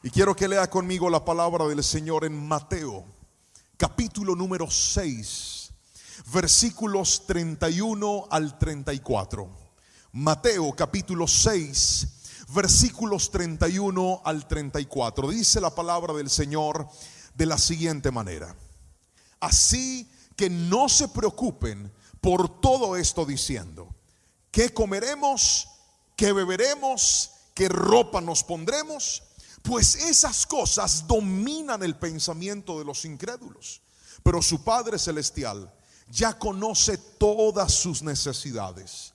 Y quiero que lea conmigo la palabra del Señor en Mateo, capítulo número 6, versículos 31 al 34. Mateo, capítulo 6, versículos 31 al 34. Dice la palabra del Señor de la siguiente manera: así que no se preocupen por todo esto diciendo: ¿qué comeremos? ¿Qué beberemos? ¿Qué ropa nos pondremos? Pues esas cosas dominan el pensamiento de los incrédulos. Pero su Padre Celestial ya conoce todas sus necesidades.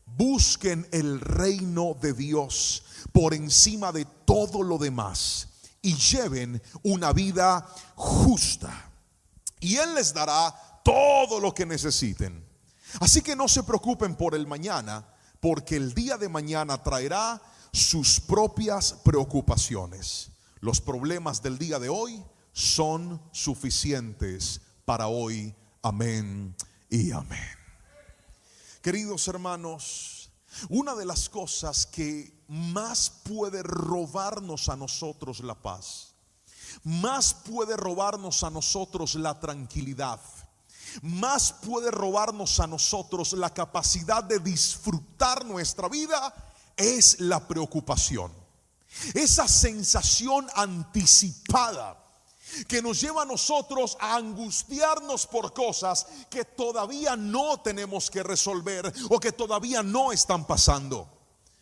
Busquen el reino de Dios por encima de todo lo demás y lleven una vida justa, y Él les dará todo lo que necesiten. Así que no se preocupen por el mañana, porque el día de mañana traerá sus propias preocupaciones. Los problemas del día de hoy son suficientes para hoy. Amén y amén. Queridos hermanos, una de las cosas que más puede robarnos a nosotros la paz, más puede robarnos a nosotros la tranquilidad, más puede robarnos a nosotros la capacidad de disfrutar nuestra vida, es la preocupación. Esa sensación anticipada que nos lleva a nosotros a angustiarnos por cosas que todavía no tenemos que resolver o que todavía no están pasando.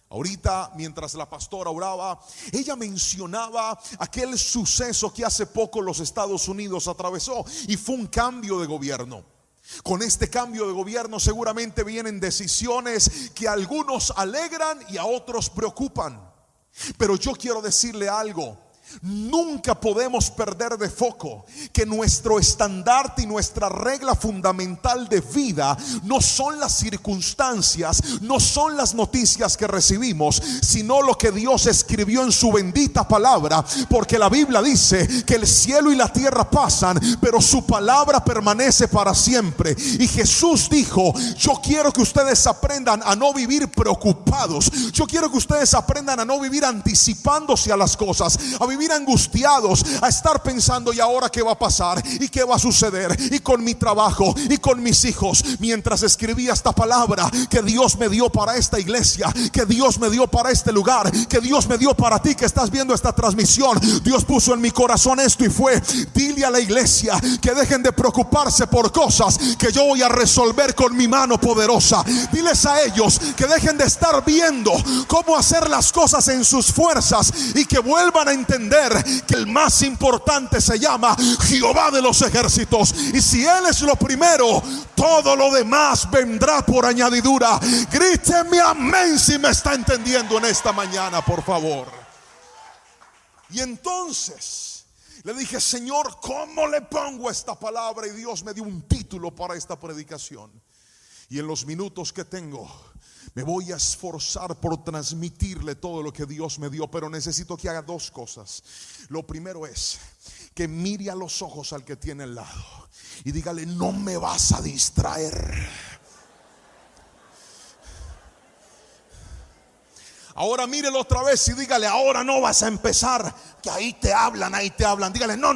Ahorita, mientras la pastora oraba, ella mencionaba aquel suceso que hace poco los Estados Unidos atravesó, y fue un cambio de gobierno. Con este cambio de gobierno seguramente vienen decisiones que a algunos alegran y a otros preocupan. Pero yo quiero decirle algo: nunca podemos perder de foco que nuestro estandarte y nuestra regla fundamental de vida no son las circunstancias, no son las noticias que recibimos, sino lo que Dios escribió en su bendita palabra. Porque la Biblia dice que el cielo y la tierra pasan, pero su palabra permanece para siempre. Y Jesús dijo: yo quiero que ustedes aprendan a no vivir preocupados. Yo quiero que ustedes aprendan a no vivir anticipándose a las cosas, a vivir angustiados, a estar pensando: ¿y ahora qué va a pasar? ¿Y qué va a suceder? ¿Y con mi trabajo? ¿Y con mis hijos? Mientras escribía esta palabra que Dios me dio para esta iglesia, que Dios me dio para este lugar, que Dios me dio para ti que estás viendo esta transmisión, Dios puso en mi corazón esto y fue: dile a la iglesia que dejen de preocuparse por cosas que yo voy a resolver con mi mano poderosa. Diles a ellos que dejen de estar viendo cómo hacer las cosas en sus fuerzas y que vuelvan a entender que el más importante se llama Jehová de los ejércitos. Y si Él es lo primero, todo lo demás vendrá por añadidura. Gríteme amén si me está entendiendo en esta mañana, por favor. Y entonces le dije: Señor, ¿cómo le pongo esta palabra? Y Dios me dio un título para esta predicación. Y en los minutos que tengo me voy a esforzar por transmitirle todo lo que Dios me dio, pero necesito que haga dos cosas. Lo primero es que mire a los ojos al que tiene al lado y dígale: no me vas a distraer. Ahora mírelo otra vez y dígale: ahora no vas a empezar, que ahí te hablan, ahí te hablan. Dígale: no,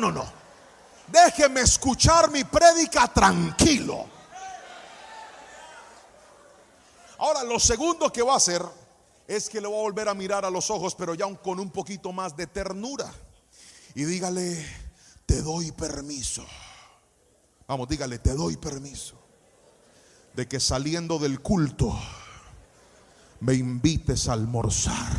déjeme escuchar mi prédica tranquilo. Ahora, lo segundo que va a hacer es que le voy a volver a mirar a los ojos, pero ya con un poquito más de ternura. Y dígale: te doy permiso. Vamos, dígale: te doy permiso de que saliendo del culto me invites a almorzar.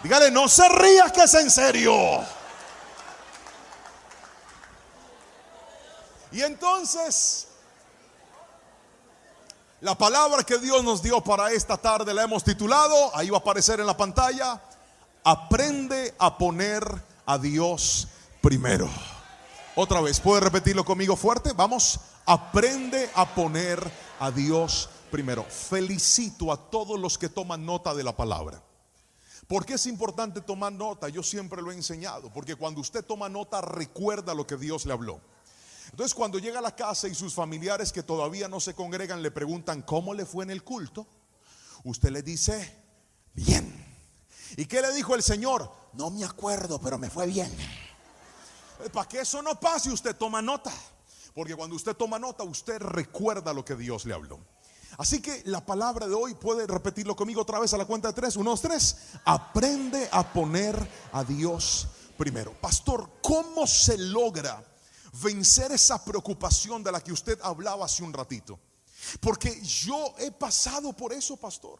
Dígale: no se ría, que es en serio. Y entonces, la palabra que Dios nos dio para esta tarde la hemos titulado, ahí va a aparecer en la pantalla: aprende a poner a Dios primero. Otra vez, ¿puede repetirlo conmigo fuerte? Vamos: aprende a poner a Dios primero. Felicito a todos los que toman nota de la palabra. ¿Por qué es importante tomar nota? Yo siempre lo he enseñado, porque cuando usted toma nota recuerda lo que Dios le habló. Entonces, cuando llega a la casa y sus familiares que todavía no se congregan le preguntan: ¿cómo le fue en el culto? usted le dice, bien. ¿Y qué le dijo el Señor? No me acuerdo, pero me fue bien. Para que eso no pase, usted toma nota. Porque cuando usted toma nota, usted recuerda lo que Dios le habló. Así que la palabra de hoy, puede repetirlo conmigo otra vez a la cuenta de 3. 1, 2, 3. Aprende a poner a Dios primero. Pastor, ¿cómo se logra vencer esa preocupación de la que usted hablaba hace un ratito? Porque yo he pasado por eso, pastor.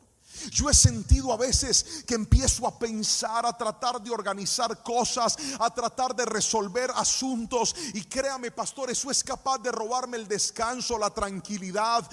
Yo he sentido a veces que empiezo a pensar, a tratar de organizar cosas, a tratar de resolver asuntos, y créame, pastor, eso es capaz de robarme el descanso, la tranquilidad,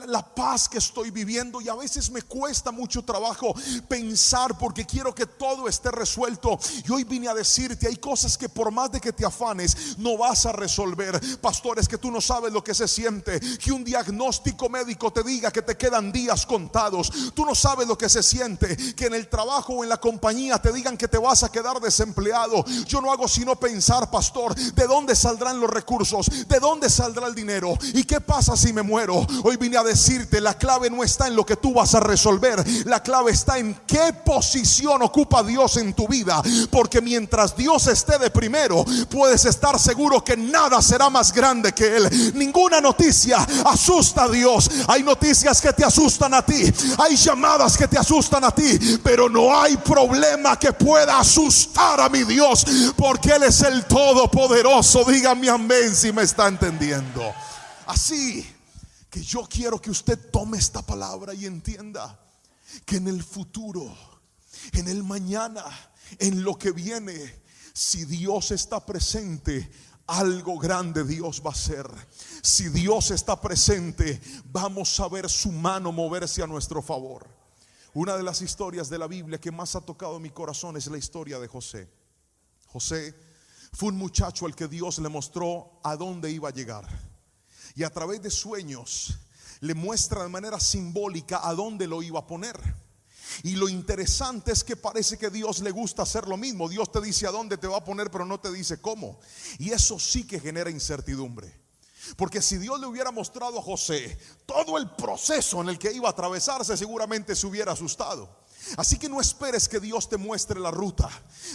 la paz que estoy viviendo. Y a veces me cuesta mucho trabajo pensar porque quiero que todo esté resuelto. Y hoy vine a decirte, hay cosas que por más de que te afanes no vas a resolver. Pastor, es que tú no sabes lo que se siente que un diagnóstico médico te diga que te quedan días contados. Tú no sabes lo que se siente que en el trabajo o en la compañía te digan que te vas a quedar desempleado. Yo no hago sino pensar, pastor, ¿de dónde saldrán los recursos? ¿De dónde saldrá el dinero? ¿Y qué pasa si me muero? Hoy vine a decirte, la clave no está en lo que tú vas a resolver. La clave está en qué posición ocupa Dios en tu vida. Porque mientras Dios esté de primero, puedes estar seguro que nada será más grande que Él. Ninguna noticia asusta a Dios. Hay noticias que te asustan a ti, hay llamadas que te asustan a ti, pero no hay problema que pueda asustar a mi Dios, porque Él es el Todopoderoso. Dígame amén si me está entendiendo. Así que yo quiero que usted tome esta palabra y entienda que en el futuro, en el mañana, en lo que viene, si Dios está presente, algo grande Dios va a hacer. Si Dios está presente, vamos a ver su mano moverse a nuestro favor. Una de las historias de la Biblia que más ha tocado mi corazón es la historia de José. José fue un muchacho al que Dios le mostró a dónde iba a llegar, y a través de sueños le muestra de manera simbólica a dónde lo iba a poner. Y lo interesante es que parece que Dios le gusta hacer lo mismo. Dios te dice a dónde te va a poner, pero no te dice cómo. Y eso sí que genera incertidumbre. Porque si Dios le hubiera mostrado a José todo el proceso en el que iba a atravesarse, seguramente se hubiera asustado. Así que no esperes que Dios te muestre la ruta.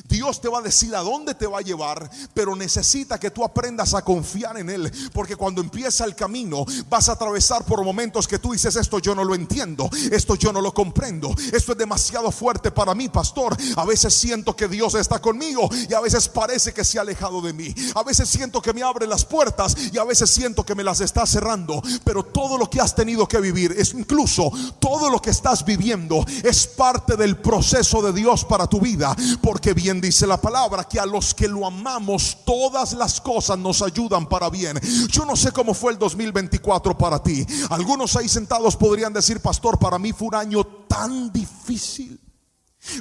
Dios te va a decir a dónde te va a llevar, pero necesita que tú aprendas a confiar en Él. Porque cuando empieza el camino vas a atravesar por momentos que tú dices, esto yo no lo entiendo, esto yo no lo comprendo, esto es demasiado fuerte para mí, pastor. A veces siento que Dios está conmigo y a veces parece que se ha alejado de mí. A veces siento que me abre las puertas y a veces siento que me las está cerrando. Pero todo lo que has tenido que vivir, es incluso todo lo que estás viviendo, es parte del proceso de Dios para tu vida. Porque bien dice la palabra que a los que lo amamos todas las cosas nos ayudan para bien. Yo no sé cómo fue el 2024 para ti. Algunos ahí sentados podrían decir, pastor, para mí fue un año tan difícil.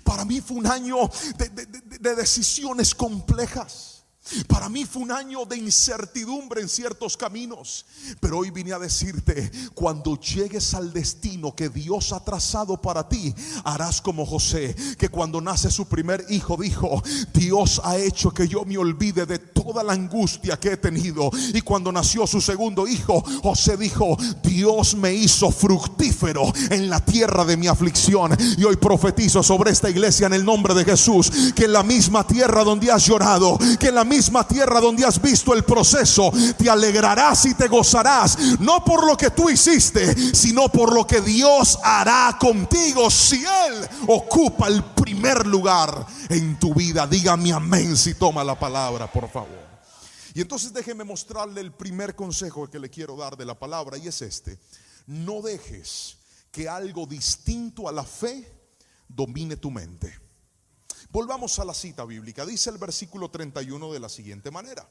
Para mí fue un año de decisiones complejas. Para mí fue un año de incertidumbre en ciertos caminos. Pero hoy vine a decirte, cuando llegues al destino que Dios ha trazado para ti, harás como José, que cuando nace su primer hijo dijo, Dios ha hecho que yo me olvide de toda la angustia que he tenido. Y cuando nació su segundo hijo, José dijo, Dios me hizo fructífero en la tierra de mi aflicción. Y hoy profetizo sobre esta iglesia en el nombre de Jesús, que en la misma tierra donde has llorado, que en la misma tierra donde has visto el proceso, te alegrarás y te gozarás, no por lo que tú hiciste, sino por lo que Dios hará contigo si Él ocupa el primer lugar en tu vida. Dígame amén si toma la palabra, por favor. Y entonces déjeme mostrarle el primer consejo que le quiero dar de la palabra, y es este: no dejes que algo distinto a la fe domine tu mente. Volvamos a la cita bíblica. Dice el versículo 31 de la siguiente manera: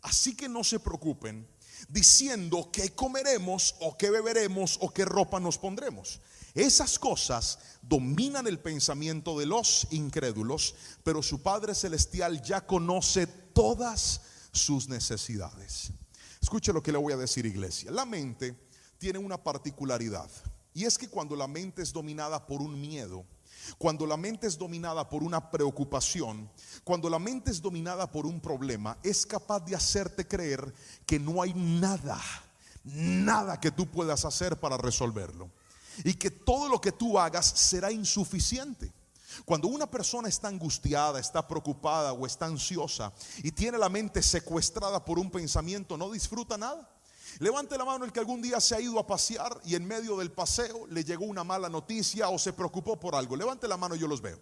así que no se preocupen diciendo qué comeremos o qué beberemos o qué ropa nos pondremos. Esas cosas dominan el pensamiento de los incrédulos, pero su Padre Celestial ya conoce todas sus necesidades. Escuche lo que le voy a decir, iglesia. La mente tiene una particularidad, y es que cuando la mente es dominada por un miedo, cuando la mente es dominada por una preocupación, cuando la mente es dominada por un problema, es capaz de hacerte creer que no hay nada que tú puedas hacer para resolverlo. y que todo lo que tú hagas será insuficiente. Cuando una persona está angustiada, está preocupada o está ansiosa y tiene la mente secuestrada por un pensamiento, no disfruta nada. Levante la mano el que algún día se ha ido a pasear y en medio del paseo le llegó una mala noticia o se preocupó por algo. Levante la mano, yo los veo.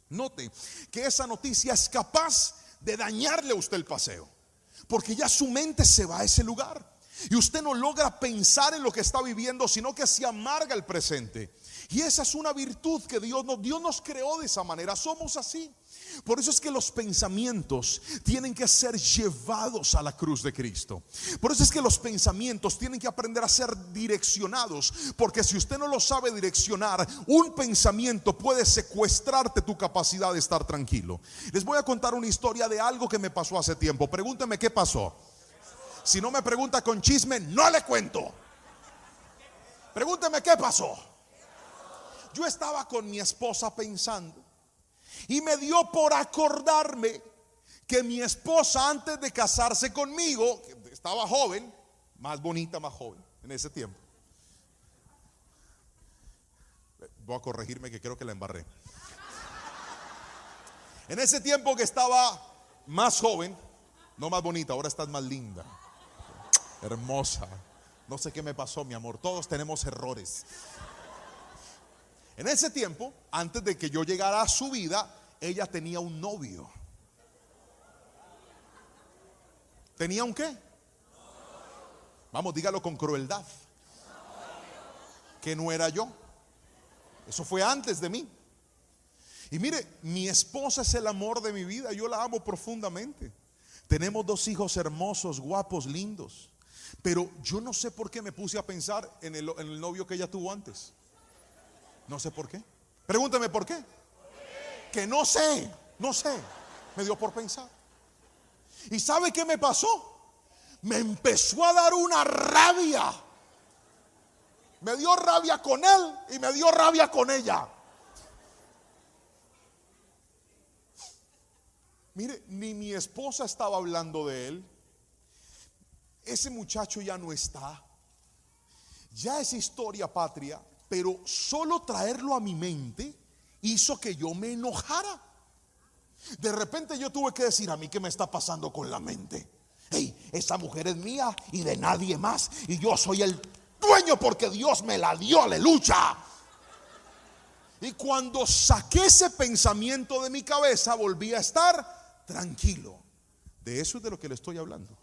Note que esa noticia es capaz de dañarle a usted el paseo, porque ya su mente se va a ese lugar y usted no logra pensar en lo que está viviendo, sino que se amarga el presente. Y esa es una virtud que Dios nos creó de esa manera, somos así. Por eso es que los pensamientos tienen que ser llevados a la cruz de Cristo. Por eso es que los pensamientos tienen que aprender a ser direccionados, porque si usted no lo sabe direccionar, un pensamiento puede secuestrarte tu capacidad de estar tranquilo. Les voy a contar una historia de algo que me pasó hace tiempo. Pregúnteme qué pasó. Si no me pregunta con chisme, no le cuento. Pregúnteme qué pasó. Yo estaba con mi esposa pensando y me dio por acordarme que mi esposa, antes de casarse conmigo, estaba joven, más bonita, más joven en ese tiempo. Voy a corregirme que creo que la embarré. En ese tiempo que estaba más joven, no más bonita, ahora estás más linda, hermosa. No sé qué me pasó, mi amor, todos tenemos errores. En ese tiempo, antes de que yo llegara a su vida, ella tenía un novio. ¿Tenía un qué? Vamos, dígalo con crueldad. Que no era yo. Eso fue antes de mí. Y mire, mi esposa es el amor de mi vida. Yo la amo profundamente. Tenemos 2 hijos hermosos, guapos, lindos. Pero yo no sé por qué me puse a pensar en el novio que ella tuvo antes. No sé por qué. Pregúnteme por qué. Que no sé. Me dio por pensar. ¿Y sabe qué me pasó? Me empezó a dar una rabia. Me dio rabia con él y me dio rabia con ella. Mire, ni mi esposa estaba hablando de él. Ese muchacho ya no está. Ya es historia patria. Pero solo traerlo a mi mente hizo que yo me enojara. De repente yo tuve que decir: a mí qué me está pasando con la mente. Hey, esa mujer es mía y de nadie más, y yo soy el dueño porque Dios me la dio, aleluya. Y cuando saqué ese pensamiento de mi cabeza, volví a estar tranquilo. De eso es de lo que le estoy hablando.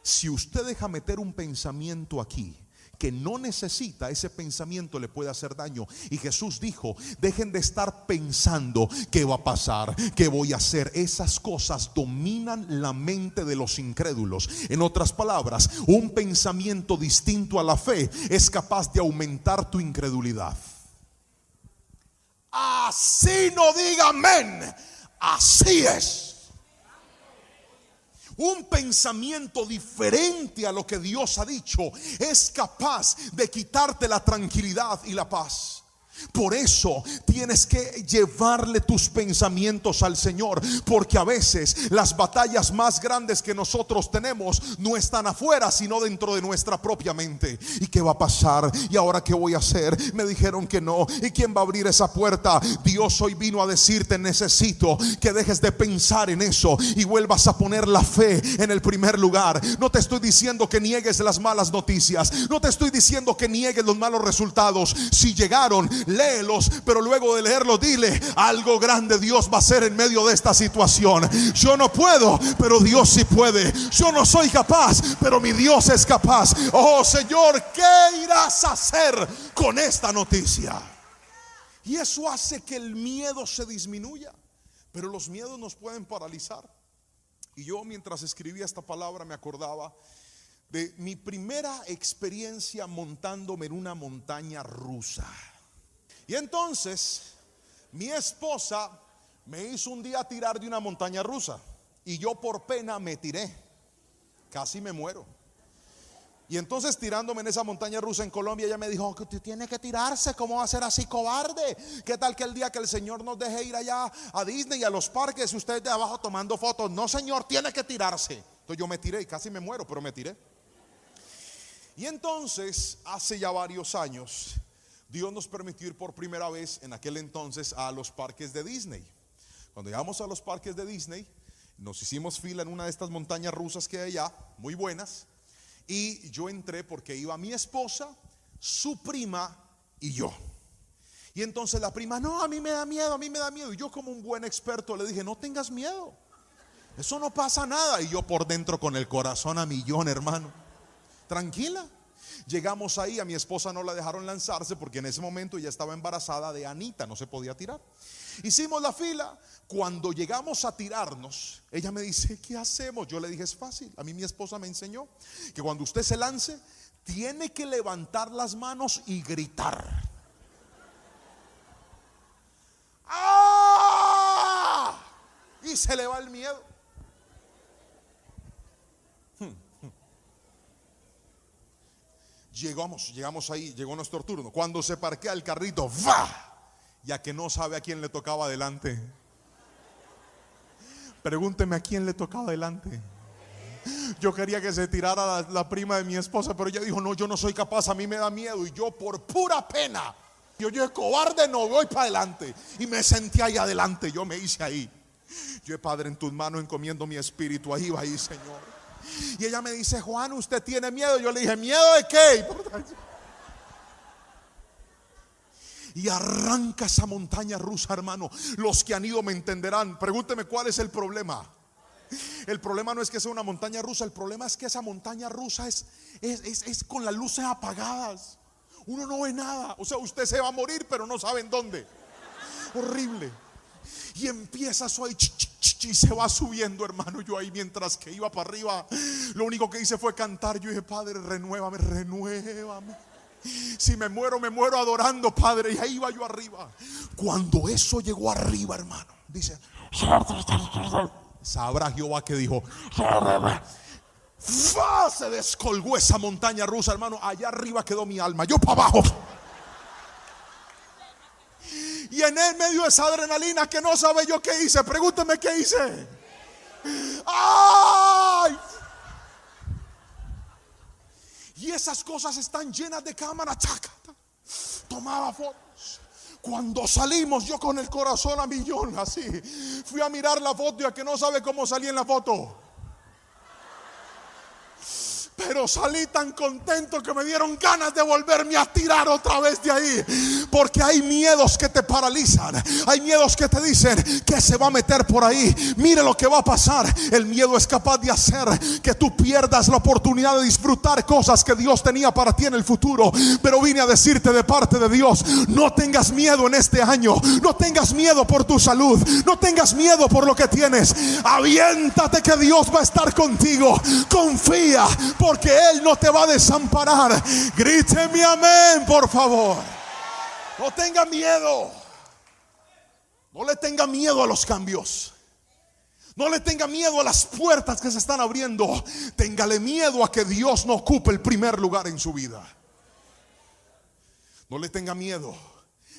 Si usted deja meter un pensamiento aquí que no necesita, ese pensamiento le puede hacer daño. Y Jesús dijo: dejen de estar pensando qué va a pasar, qué voy a hacer. Esas cosas dominan la mente de los incrédulos. En otras palabras, un pensamiento distinto a la fe es capaz de aumentar tu incredulidad. Así no diga amén. Así es. Un pensamiento diferente a lo que Dios ha dicho es capaz de quitarte la tranquilidad y la paz. Por eso tienes que llevarle tus pensamientos al Señor, porque a veces las batallas más grandes que nosotros tenemos no están afuera, sino dentro de nuestra propia mente. ¿Y qué va a pasar? ¿Y ahora qué voy a hacer? Me dijeron que no. ¿Y quién va a abrir esa puerta? Dios hoy vino a decirte: necesito que dejes de pensar en eso y vuelvas a poner la fe en el primer lugar. No te estoy diciendo que niegues las malas noticias, no te estoy diciendo que niegues los malos resultados. Si llegaron, léelos, pero luego de leerlos dile: algo grande Dios va a hacer en medio de esta situación. Yo no puedo, pero Dios sí puede. Yo no soy capaz, pero mi Dios es capaz. Oh Señor, ¿qué irás a hacer con esta noticia? Y eso hace que el miedo se disminuya. Pero los miedos nos pueden paralizar. Y yo, mientras escribía esta palabra, me acordaba de mi primera experiencia montándome en una montaña rusa. Y entonces mi esposa me hizo un día tirar de una montaña rusa, y yo por pena me tiré. Casi me muero. Y entonces, tirándome en esa montaña rusa en Colombia, ella me dijo: que usted tiene que tirarse, ¿cómo va a ser así cobarde? ¿Qué tal que el día que el Señor nos deje ir allá a Disney y a los parques, usted de abajo tomando fotos? No, señor, tiene que tirarse. Entonces yo me tiré y casi me muero, pero me tiré. Y entonces, hace ya varios años, Dios nos permitió ir por primera vez en aquel entonces a los parques de Disney. Cuando llegamos a los parques de Disney, nos hicimos fila en una de estas montañas rusas que hay allá, muy buenas. Y yo entré porque iba mi esposa, su prima y yo. Y entonces la prima, no, a mí me da miedo, a mí me da miedo. Y yo, como un buen experto, le dije, no tengas miedo, eso no pasa nada. Y yo por dentro con el corazón a millón, hermano, tranquila. Llegamos ahí, a mi esposa no la dejaron lanzarse porque en ese momento ella estaba embarazada de Anita, no se podía tirar. Hicimos la fila. Cuando llegamos a tirarnos, ella me dice, ¿qué hacemos? Yo le dije, es fácil. A mí mi esposa me enseñó que cuando usted se lance, tiene que levantar las manos y gritar. ¡Ah! Y se le va el miedo. Llegamos ahí, llegó nuestro turno. Cuando se parquea el carrito, ¡va! Ya que no sabe a quién le tocaba adelante. Pregúnteme a quién le tocaba adelante. Yo quería que se tirara la prima de mi esposa, pero ella dijo, no, yo no soy capaz, a mí me da miedo. Y yo por pura pena, yo cobarde, no voy para adelante. Y me sentí ahí adelante, yo me hice ahí. Yo, Padre, en tus manos encomiendo mi espíritu. Ahí va, ahí, Señor. Y ella me dice, Juan, ¿usted tiene miedo? Yo le dije, ¿miedo de qué? Y arranca esa montaña rusa, hermano. Los que han ido me entenderán. Pregúnteme cuál es el problema. El problema no es que sea una montaña rusa. El problema es que esa montaña rusa es con las luces apagadas. Uno no ve nada. O sea, usted se va a morir, pero no sabe en dónde. Horrible. Y empieza eso ahí, y se va subiendo, hermano. Yo ahí, mientras que iba para arriba, lo único que hice fue cantar. Yo dije, Padre, renuévame, renuévame. Si me muero adorando, Padre. Y ahí iba yo arriba. Cuando eso llegó arriba, hermano, dice, sabrá Jehová que dijo, se descolgó esa montaña rusa, hermano. Allá arriba quedó mi alma, yo para abajo. Y en el medio de esa adrenalina que no sabe yo qué hice. Pregúnteme qué hice. ¡Ay! Y esas cosas están llenas de cámaras. Tomaba fotos. Cuando salimos, yo con el corazón a millón, así. Fui a mirar la foto y a que no sabe cómo salí en la foto. Pero salí tan contento que me dieron ganas de volverme a tirar otra vez de ahí. Porque hay miedos que te paralizan. Hay miedos que te dicen que se va a meter por ahí. Mire lo que va a pasar. El miedo es capaz de hacer que tú pierdas la oportunidad de disfrutar cosas que Dios tenía para ti en el futuro. Pero vine a decirte de parte de Dios, no tengas miedo en este año. No tengas miedo por tu salud. No tengas miedo por lo que tienes. Aviéntate que Dios va a estar contigo. Confía, porque Él no te va a desamparar. Gríteme amén, por favor. No tenga miedo. No le tenga miedo a los cambios. No le tenga miedo a las puertas que se están abriendo. Téngale miedo a que Dios no ocupe el primer lugar en su vida. No le tenga miedo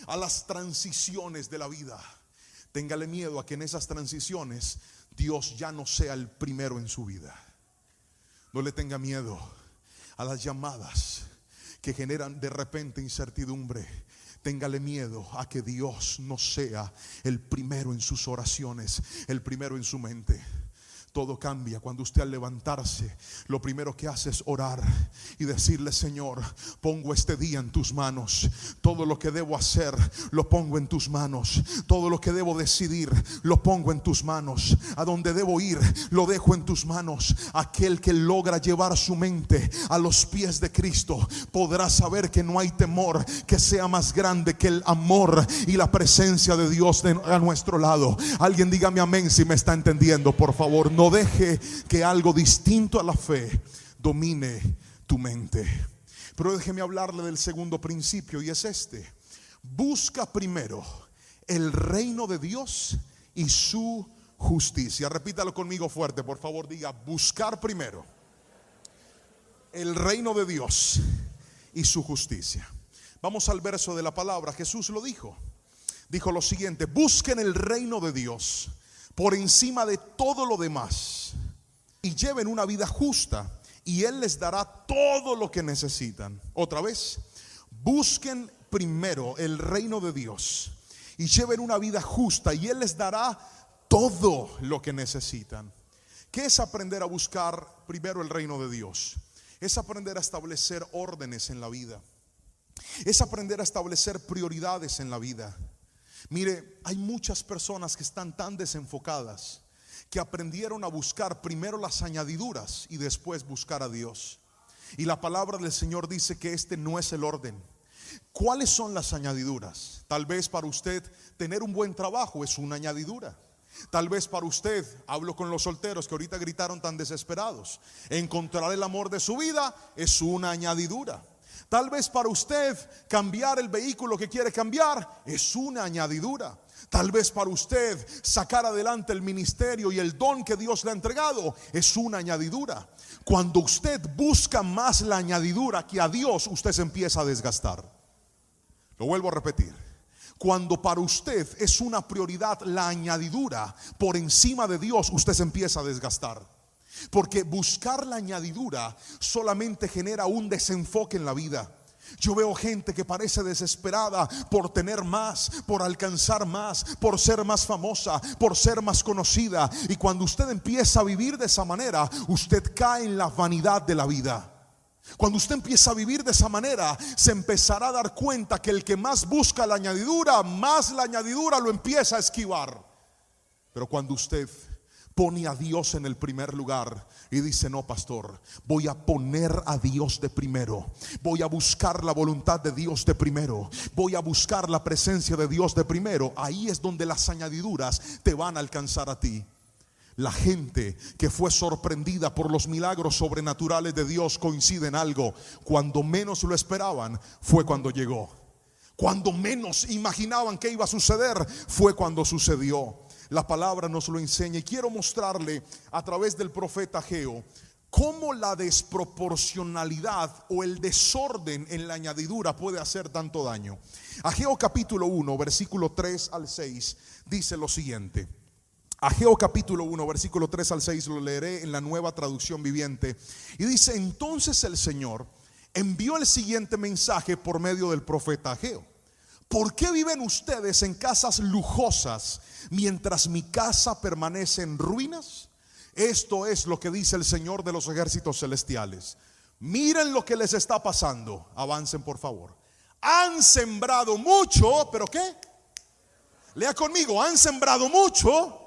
a las transiciones de la vida. Téngale miedo a que en esas transiciones Dios ya no sea el primero en su vida. No le tenga miedo a las llamadas que generan de repente incertidumbre. Téngale miedo a que Dios no sea el primero en sus oraciones, el primero en su mente. Todo cambia cuando usted, al levantarse, lo primero que hace es orar y decirle: Señor, pongo este día en tus manos. Todo lo que debo hacer lo pongo en tus manos. Todo lo que debo decidir lo pongo en tus manos. A donde debo ir lo dejo en tus manos. Aquel que logra llevar su mente a los pies de Cristo podrá saber que no hay temor que sea más grande que el amor y la presencia de Dios a nuestro lado. Alguien dígame amén si me está entendiendo, por favor. No deje que algo distinto a la fe domine tu mente. Pero déjeme hablarle del segundo principio, y es este: busca primero el reino de Dios y su justicia. Repítalo conmigo fuerte, por favor. Diga: buscar primero el reino de Dios y su justicia. Vamos al verso de la palabra. Jesús lo dijo. Dijo lo siguiente: busquen el reino de Dios por encima de todo lo demás y lleven una vida justa, y Él les dará todo lo que necesitan. Otra vez: busquen primero el reino de Dios y lleven una vida justa, y Él les dará todo lo que necesitan. ¿Qué es aprender a buscar primero el reino de Dios? Es aprender a establecer órdenes en la vida. Es aprender a establecer prioridades en la vida. Mire, hay muchas personas que están tan desenfocadas que aprendieron a buscar primero las añadiduras y después buscar a Dios. Y la palabra del Señor dice que este no es el orden. ¿Cuáles son las añadiduras? Tal vez para usted tener un buen trabajo es una añadidura. Tal vez para usted, hablo con los solteros que ahorita gritaron tan desesperados, encontrar el amor de su vida es una añadidura. Tal vez para usted cambiar el vehículo que quiere cambiar es una añadidura. Tal vez para usted sacar adelante el ministerio y el don que Dios le ha entregado es una añadidura. Cuando usted busca más la añadidura que a Dios, usted se empieza a desgastar. Lo vuelvo a repetir. Cuando para usted es una prioridad la añadidura por encima de Dios, usted se empieza a desgastar. Porque buscar la añadidura solamente genera un desenfoque en la vida. Yo veo gente que parece desesperada por tener más, por alcanzar más, por ser más famosa, por ser más conocida. Y cuando usted empieza a vivir de esa manera, usted cae en la vanidad de la vida. Cuando usted empieza a vivir de esa manera, se empezará a dar cuenta que el que más busca la añadidura, más la añadidura lo empieza a esquivar. Pero cuando usted pone a Dios en el primer lugar y dice: no, pastor, voy a poner a Dios de primero, voy a buscar la voluntad de Dios de primero, voy a buscar la presencia de Dios de primero, ahí es donde las añadiduras te van a alcanzar a ti. La gente que fue sorprendida por los milagros sobrenaturales de Dios coincide en algo: cuando menos lo esperaban fue cuando llegó. Cuando menos imaginaban que iba a suceder fue cuando sucedió. La palabra nos lo enseña, y quiero mostrarle a través del profeta Ageo cómo la desproporcionalidad o el desorden en la añadidura puede hacer tanto daño. Ageo capítulo 1, versículo 3 al 6 dice lo siguiente. Ageo capítulo 1, versículo 3 al 6, lo leeré en la Nueva Traducción Viviente. Y dice: entonces el Señor envió el siguiente mensaje por medio del profeta Ageo: ¿por qué viven ustedes en casas lujosas mientras mi casa permanece en ruinas? Esto es lo que dice el Señor de los ejércitos celestiales. Miren lo que les está pasando. Avancen, por favor. Han sembrado mucho, ¿pero qué? Lea conmigo: han sembrado mucho,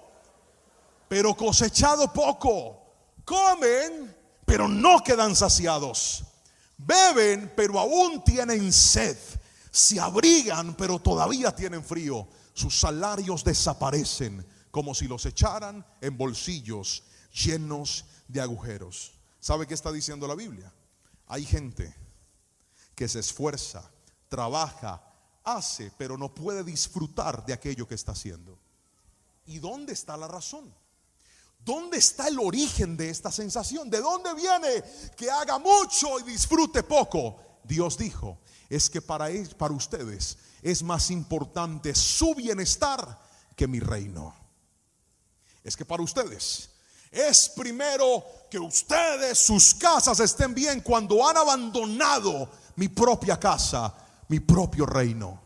pero cosechado poco. Comen, pero no quedan saciados. Beben, pero aún tienen sed. Se abrigan, pero todavía tienen frío. Sus salarios desaparecen como si los echaran en bolsillos llenos de agujeros. ¿Sabe qué está diciendo la Biblia? Hay gente que se esfuerza, trabaja, hace, pero no puede disfrutar de aquello que está haciendo. ¿Y dónde está la razón? ¿Dónde está el origen de esta sensación? ¿De dónde viene que haga mucho y disfrute poco? Dios dijo: es que para ustedes es más importante su bienestar que mi reino. Es que para ustedes es primero que ustedes, sus casas estén bien, cuando han abandonado mi propia casa, mi propio reino.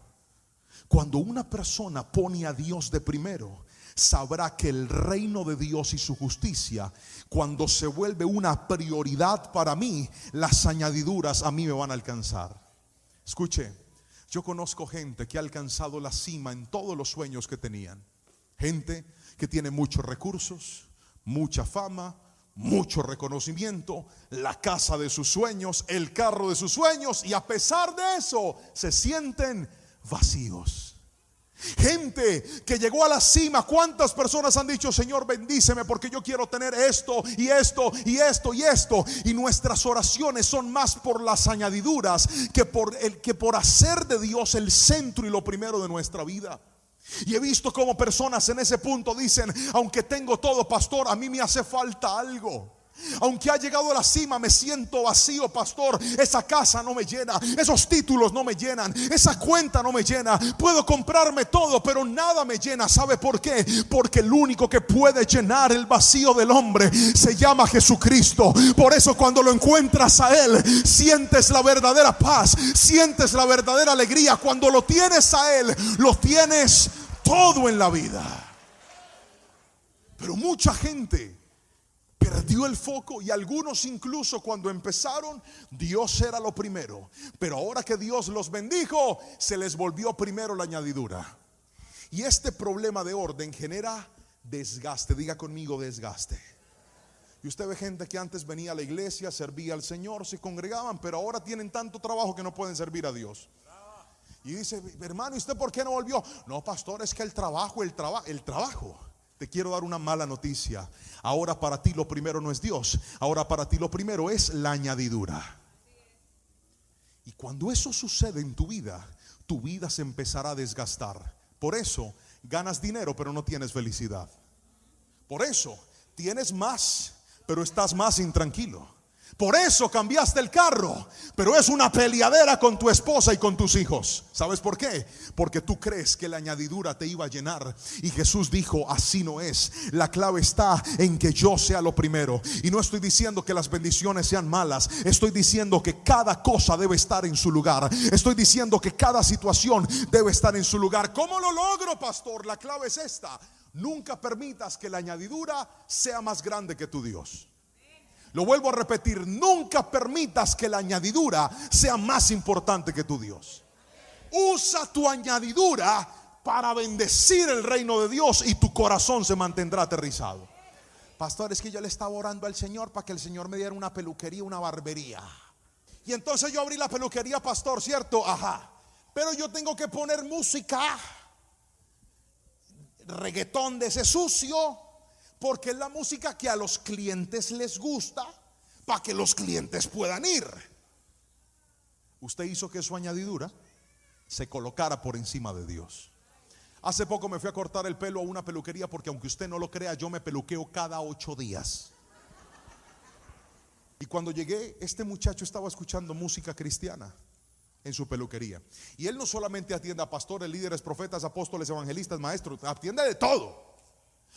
Cuando una persona pone a Dios de primero, sabrá que el reino de Dios y su justicia, cuando se vuelve una prioridad para mí, las añadiduras a mí me van a alcanzar. Escuche, yo conozco gente que ha alcanzado la cima en todos los sueños que tenían. Gente que tiene muchos recursos, mucha fama, mucho reconocimiento, la casa de sus sueños, el carro de sus sueños, y a pesar de eso se sienten vacíos. Gente que llegó a la cima. ¿Cuántas personas han dicho: Señor, bendíceme porque yo quiero tener esto y esto y esto y esto? Y nuestras oraciones son más por las añadiduras que por hacer de Dios el centro y lo primero de nuestra vida. Y he visto como personas en ese punto dicen: aunque tengo todo, pastor, a mí me hace falta algo. Aunque ha llegado a la cima, me siento vacío, pastor. Esa casa no me llena, esos títulos no me llenan, esa cuenta no me llena. Puedo comprarme todo, pero nada me llena. ¿Sabe por qué? Porque el único que puede llenar el vacío del hombre se llama Jesucristo. Por eso cuando lo encuentras a Él, sientes la verdadera paz, sientes la verdadera alegría. Cuando lo tienes a Él, lo tienes todo en la vida. Pero mucha gente perdió el foco, y algunos incluso cuando empezaron, Dios era lo primero. Pero ahora que Dios los bendijo, se les volvió primero la añadidura. Y este problema de orden genera desgaste. Diga conmigo, desgaste. Y usted ve gente que antes venía a la iglesia, servía al Señor, se congregaban, pero ahora tienen tanto trabajo que no pueden servir a Dios. Y dice, hermano, ¿y usted por qué no volvió? No, pastor, es que el trabajo. Te quiero dar una mala noticia. Ahora para ti lo primero no es Dios. Ahora para ti lo primero es la añadidura. Y cuando eso sucede en tu vida se empezará a desgastar. Por eso ganas dinero pero no tienes felicidad. Por eso tienes más pero estás más intranquilo. Por eso cambiaste el carro, pero es una peleadera con tu esposa y con tus hijos. ¿Sabes por qué? Porque tú crees que la añadidura te iba a llenar, y Jesús dijo, así no es. La clave está en que yo sea lo primero. Y no estoy diciendo que las bendiciones sean malas. Estoy diciendo que cada cosa debe estar en su lugar. Estoy diciendo que cada situación debe estar en su lugar. ¿Cómo lo logro, pastor? La clave es esta: nunca permitas que la añadidura sea más grande que tu Dios. Lo vuelvo a repetir, nunca permitas que la añadidura sea más importante que tu Dios. Usa tu añadidura para bendecir el reino de Dios y tu corazón se mantendrá aterrizado. Pastor, es que yo le estaba orando al Señor para que el Señor me diera una peluquería, una barbería. Y entonces yo abrí la peluquería, pastor, ¿cierto? Ajá. Pero yo tengo que poner música, reggaetón de ese sucio, porque es la música que a los clientes les gusta, para que los clientes puedan ir. Usted hizo que su añadidura se colocara por encima de Dios. Hace poco me fui a cortar el pelo a una peluquería, porque aunque usted no lo crea, yo me peluqueo cada 8 días. Y cuando llegué, este muchacho estaba escuchando música cristiana en su peluquería. Y él no solamente atiende a pastores, líderes, profetas, apóstoles, evangelistas, maestros, atiende de todo.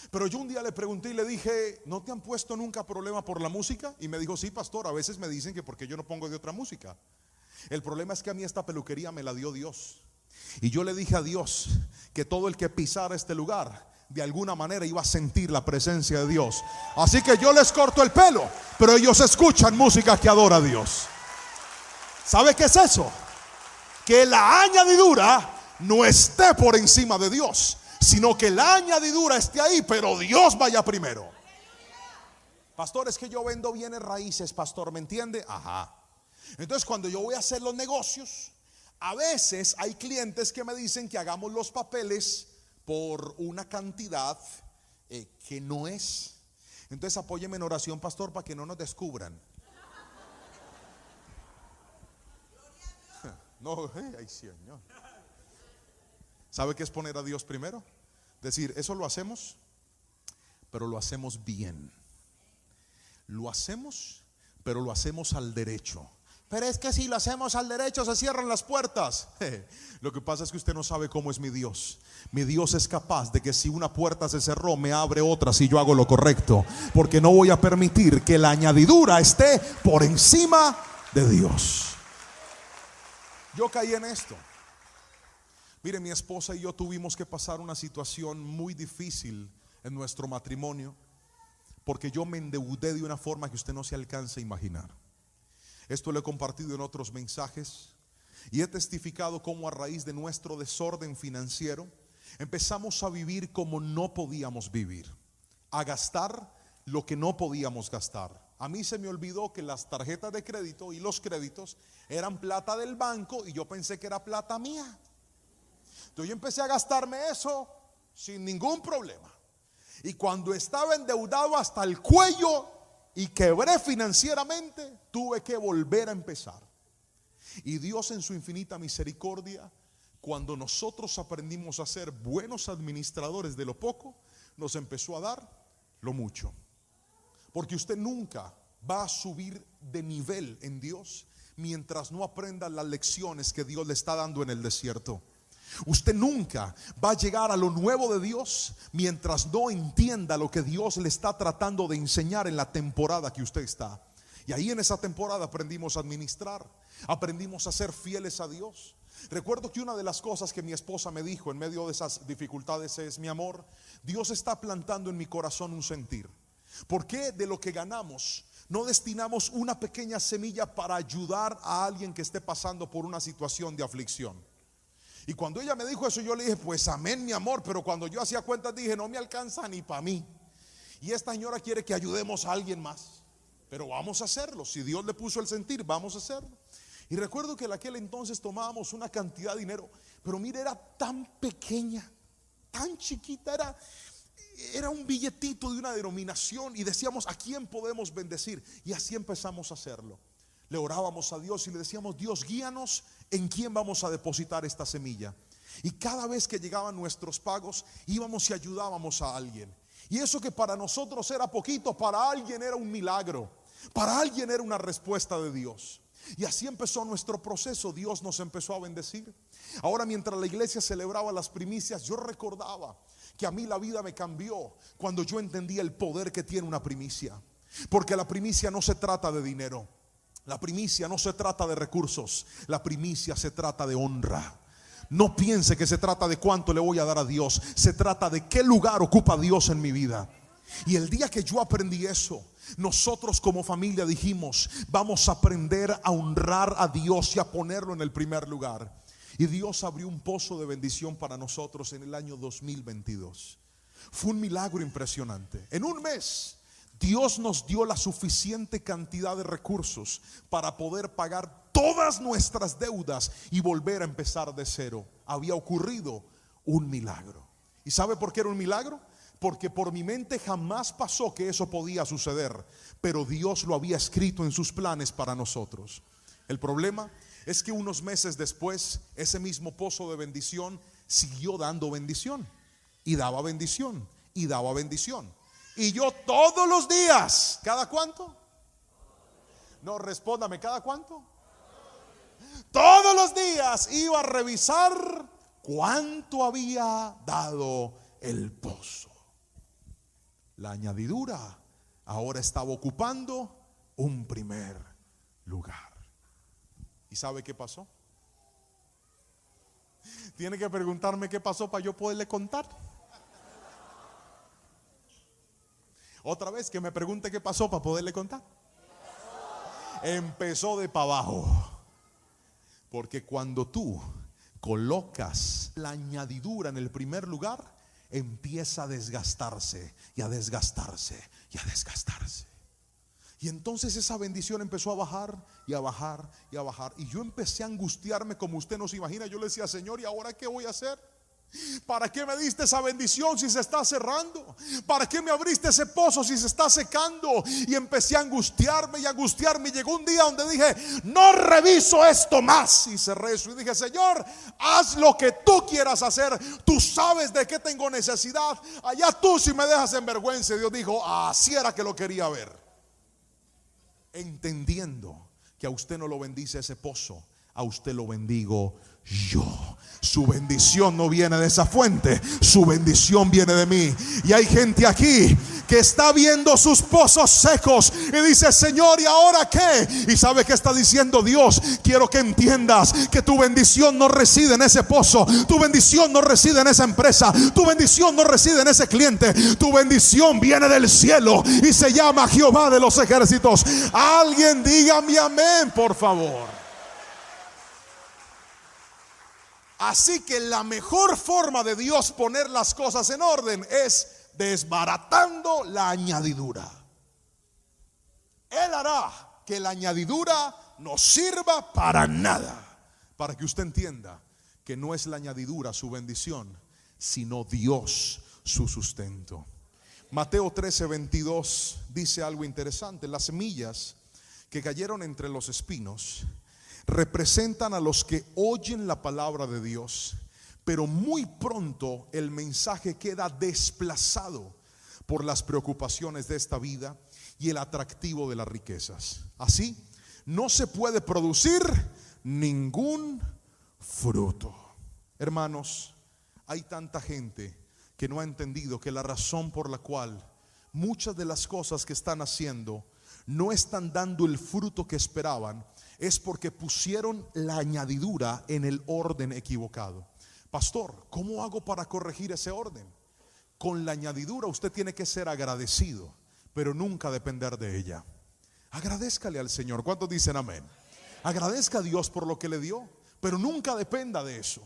Pero yo un día le pregunté y le dije, ¿no te han puesto nunca problema por la música? Y me dijo, sí, pastor, a veces me dicen que por qué yo no pongo de otra música. El problema es que a mí esta peluquería me la dio Dios. Y yo le dije a Dios que todo el que pisara este lugar de alguna manera iba a sentir la presencia de Dios. Así que yo les corto el pelo, pero ellos escuchan música que adora a Dios. ¿Sabe qué es eso? Que la añadidura no esté por encima de Dios, sino que la añadidura esté ahí, pero Dios vaya primero. Pastor, es que yo vendo bienes raíces, pastor, ¿me entiende? Ajá. Entonces cuando yo voy a hacer los negocios, a veces hay clientes que me dicen que hagamos los papeles por una cantidad que no es. Entonces apóyeme en oración, pastor, para que no nos descubran. No, ay, Señor. ¿Sabe qué es poner a Dios primero? Decir, eso lo hacemos, pero lo hacemos bien. Lo hacemos, pero lo hacemos al derecho. Pero es que si lo hacemos al derecho se cierran las puertas. Lo que pasa es que usted no sabe cómo es mi Dios. Mi Dios es capaz de que si una puerta se cerró, me abre otra si yo hago lo correcto. Porque no voy a permitir que la añadidura esté por encima de Dios. Yo caí en esto. Mire, mi esposa y yo tuvimos que pasar una situación muy difícil en nuestro matrimonio, porque yo me endeudé de una forma que usted no se alcanza a imaginar. Esto lo he compartido en otros mensajes y he testificado cómo a raíz de nuestro desorden financiero empezamos a vivir como no podíamos vivir, a gastar lo que no podíamos gastar. A mí se me olvidó que las tarjetas de crédito y los créditos eran plata del banco y yo pensé que era plata mía. Entonces yo empecé a gastarme eso sin ningún problema. Y cuando estaba endeudado hasta el cuello y quebré financieramente, tuve que volver a empezar. Y Dios en su infinita misericordia, cuando nosotros aprendimos a ser buenos administradores de lo poco, nos empezó a dar lo mucho. Porque usted nunca va a subir de nivel en Dios mientras no aprenda las lecciones que Dios le está dando en el desierto. Usted nunca va a llegar a lo nuevo de Dios mientras no entienda lo que Dios le está tratando de enseñar en la temporada que usted está. Y ahí en esa temporada aprendimos a administrar, aprendimos a ser fieles a Dios. Recuerdo que una de las cosas que mi esposa me dijo en medio de esas dificultades es: mi amor, Dios está plantando en mi corazón un sentir. ¿Por qué de lo que ganamos no destinamos una pequeña semilla para ayudar a alguien que esté pasando por una situación de aflicción? Y cuando ella me dijo eso, yo le dije: pues amén, mi amor. Pero cuando yo hacía cuentas dije: no me alcanza ni para mí. Y esta señora quiere que ayudemos a alguien más. Pero vamos a hacerlo. Si Dios le puso el sentir, vamos a hacerlo. Y recuerdo que en aquel entonces tomábamos una cantidad de dinero, pero mire, era tan pequeña, tan chiquita, era un billetito de una denominación. Y decíamos: ¿a quién podemos bendecir? Y así empezamos a hacerlo. Le orábamos a Dios y le decíamos: Dios, guíanos en quién vamos a depositar esta semilla. Y cada vez que llegaban nuestros pagos, íbamos y ayudábamos a alguien. Y eso que para nosotros era poquito, para alguien era un milagro, para alguien era una respuesta de Dios. Y así empezó nuestro proceso. Dios nos empezó a bendecir. Ahora, mientras la iglesia celebraba las primicias, yo recordaba que a mí la vida me cambió cuando yo entendí el poder que tiene una primicia. Porque la primicia no se trata de dinero, la primicia no se trata de recursos, la primicia se trata de honra. No piense que se trata de cuánto le voy a dar a Dios, se trata de qué lugar ocupa Dios en mi vida. Y el día que yo aprendí eso, nosotros como familia dijimos: vamos a aprender a honrar a Dios y a ponerlo en el primer lugar. Y Dios abrió un pozo de bendición para nosotros en el año 2022. Fue un milagro impresionante. En un mes Dios nos dio la suficiente cantidad de recursos para poder pagar todas nuestras deudas y volver a empezar de cero. Había ocurrido un milagro. ¿Y sabe por qué era un milagro? Porque por mi mente jamás pasó que eso podía suceder, pero Dios lo había escrito en sus planes para nosotros. El problema es que unos meses después, ese mismo pozo de bendición siguió dando bendición, y daba bendición, y daba bendición. Y yo todos los días, ¿cada cuánto? No, respóndame, ¿cada cuánto? Todos los días iba a revisar cuánto había dado el pozo. La añadidura ahora estaba ocupando un primer lugar. ¿Y sabe qué pasó? Tiene que preguntarme qué pasó para yo poderle contar. Otra vez que me pregunte qué pasó para poderle contar. Empezó de para abajo. Porque cuando tú colocas la añadidura en el primer lugar, empieza a desgastarse y a desgastarse y a desgastarse. Y entonces esa bendición empezó a bajar y a bajar y a bajar. Y yo empecé a angustiarme como usted no se imagina. Yo le decía: Señor, ¿y ahora qué voy a hacer? ¿Para qué me diste esa bendición si se está cerrando? ¿Para qué me abriste ese pozo si se está secando? Y empecé a angustiarme y a angustiarme. Y llegó un día donde dije: no reviso esto más. Y cerré eso y dije: Señor, haz lo que tú quieras hacer. Tú sabes de qué tengo necesidad. Allá tú si me dejas en vergüenza. Dios dijo: así era que lo quería ver. Entendiendo que a usted no lo bendice ese pozo, a usted lo bendigo yo. Su bendición no viene de esa fuente, su bendición viene de mí. Y hay gente aquí que está viendo sus pozos secos y dice: Señor, ¿y ahora qué? Y sabe que está diciendo Dios: quiero que entiendas que tu bendición no reside en ese pozo, tu bendición no reside en esa empresa, tu bendición no reside en ese cliente, tu bendición viene del cielo y se llama Jehová de los ejércitos. Alguien dígame amén, por favor. Así que la mejor forma de Dios poner las cosas en orden es desbaratando la añadidura. Él hará que la añadidura no sirva para nada. Para que usted entienda que no es la añadidura su bendición, sino Dios su sustento. Mateo 13:22 dice algo interesante: las semillas que cayeron entre los espinos representan a los que oyen la palabra de Dios, pero muy pronto el mensaje queda desplazado por las preocupaciones de esta vida y el atractivo de las riquezas. Así, no se puede producir ningún fruto. Hermanos, hay tanta gente que no ha entendido que la razón por la cual muchas de las cosas que están haciendo no están dando el fruto que esperaban es porque pusieron la añadidura en el orden equivocado. Pastor, ¿cómo hago para corregir ese orden? Con la añadidura usted tiene que ser agradecido, pero nunca depender de ella. Agradézcale al Señor. ¿Cuántos dicen amén? Agradezca a Dios por lo que le dio, pero nunca dependa de eso.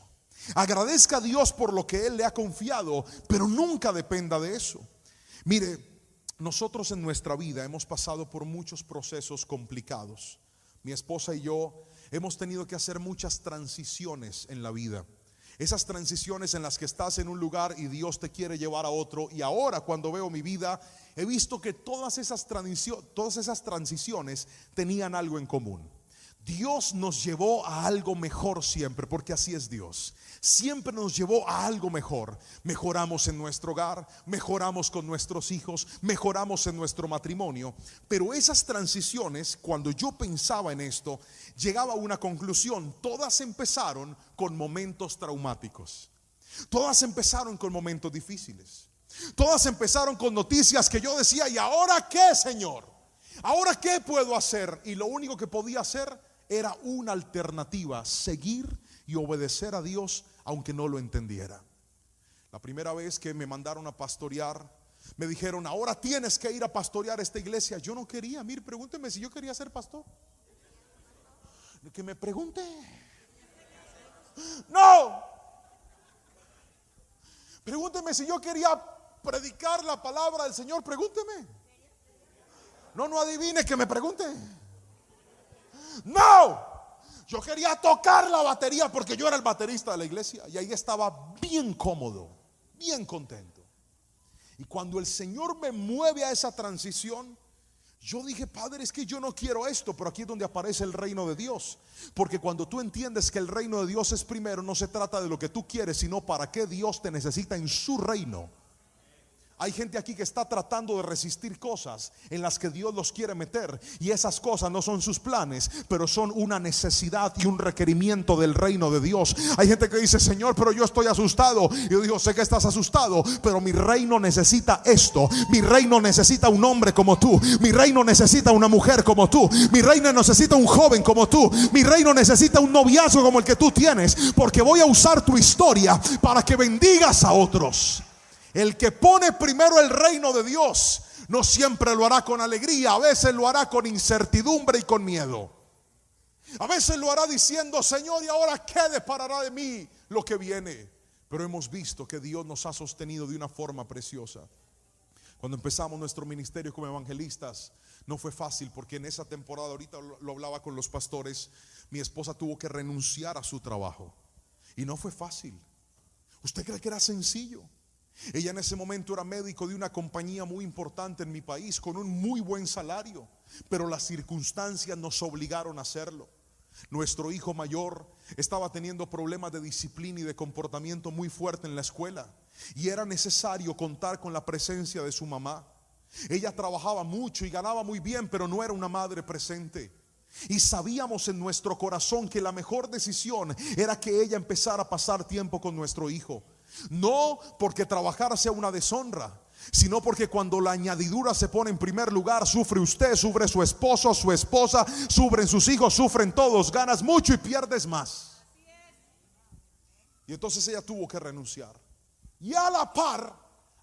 Agradezca a Dios por lo que Él le ha confiado, pero nunca dependa de eso. Mire, nosotros en nuestra vida hemos pasado por muchos procesos complicados. Mi esposa y yo hemos tenido que hacer muchas transiciones en la vida. Esas transiciones en las que estás en un lugar y Dios te quiere llevar a otro. Y ahora, cuando veo mi vida, he visto que todas esas transiciones tenían algo en común. Dios nos llevó a algo mejor siempre, porque así es Dios. Siempre nos llevó a algo mejor. Mejoramos en nuestro hogar, mejoramos con nuestros hijos, mejoramos en nuestro matrimonio. Pero esas transiciones, cuando yo pensaba en esto, llegaba a una conclusión. Todas empezaron con momentos traumáticos. Todas empezaron con momentos difíciles. Todas empezaron con noticias que yo decía: ¿y ahora qué, Señor? ¿Ahora qué puedo hacer? Y lo único que podía hacer era una alternativa: seguir y obedecer a Dios aunque no lo entendiera. La primera vez que me mandaron a pastorear, me dijeron: ahora tienes que ir a pastorear esta iglesia. Yo no quería. Mire, pregúnteme si yo quería ser pastor. Que me pregunte. No. Pregúnteme si yo quería predicar la palabra del Señor. Pregúnteme. No adivine, que me pregunte. No, yo quería tocar la batería porque yo era el baterista de la iglesia y ahí estaba bien cómodo, bien contento. Y cuando el Señor me mueve a esa transición, yo dije: Padre, es que yo no quiero esto. Pero aquí es donde aparece el reino de Dios. Porque cuando tú entiendes que el reino de Dios es primero, no se trata de lo que tú quieres, sino para qué Dios te necesita en su reino. Hay gente aquí que está tratando de resistir cosas en las que Dios los quiere meter, y esas cosas no son sus planes, pero son una necesidad y un requerimiento del reino de Dios. Hay gente que dice: Señor, pero yo estoy asustado. Y yo digo: sé que estás asustado, pero mi reino necesita esto. Mi reino necesita un hombre como tú. Mi reino necesita una mujer como tú. Mi reino necesita un joven como tú. Mi reino necesita un noviazgo como el que tú tienes, porque voy a usar tu historia para que bendigas a otros. El que pone primero el reino de Dios no siempre lo hará con alegría. A veces lo hará con incertidumbre y con miedo. A veces lo hará diciendo: Señor, ¿y ahora qué deparará de mí lo que viene? Pero hemos visto que Dios nos ha sostenido de una forma preciosa. Cuando empezamos nuestro ministerio como evangelistas, no fue fácil, porque en esa temporada, ahorita lo hablaba con los pastores, mi esposa tuvo que renunciar a su trabajo. Y no fue fácil. ¿Usted cree que era sencillo? Ella en ese momento era médico de una compañía muy importante en mi país, con un muy buen salario, pero las circunstancias nos obligaron a hacerlo. Nuestro hijo mayor estaba teniendo problemas de disciplina y de comportamiento muy fuerte en la escuela, y era necesario contar con la presencia de su mamá. Ella trabajaba mucho y ganaba muy bien, pero no era una madre presente. Y sabíamos en nuestro corazón que la mejor decisión era que ella empezara a pasar tiempo con nuestro hijo. No porque trabajar sea una deshonra, sino porque cuando la añadidura se pone en primer lugar, sufre usted, sufre su esposo, su esposa, sufren sus hijos, sufren todos. Ganas mucho y pierdes más. Y entonces ella tuvo que renunciar. Y a la par,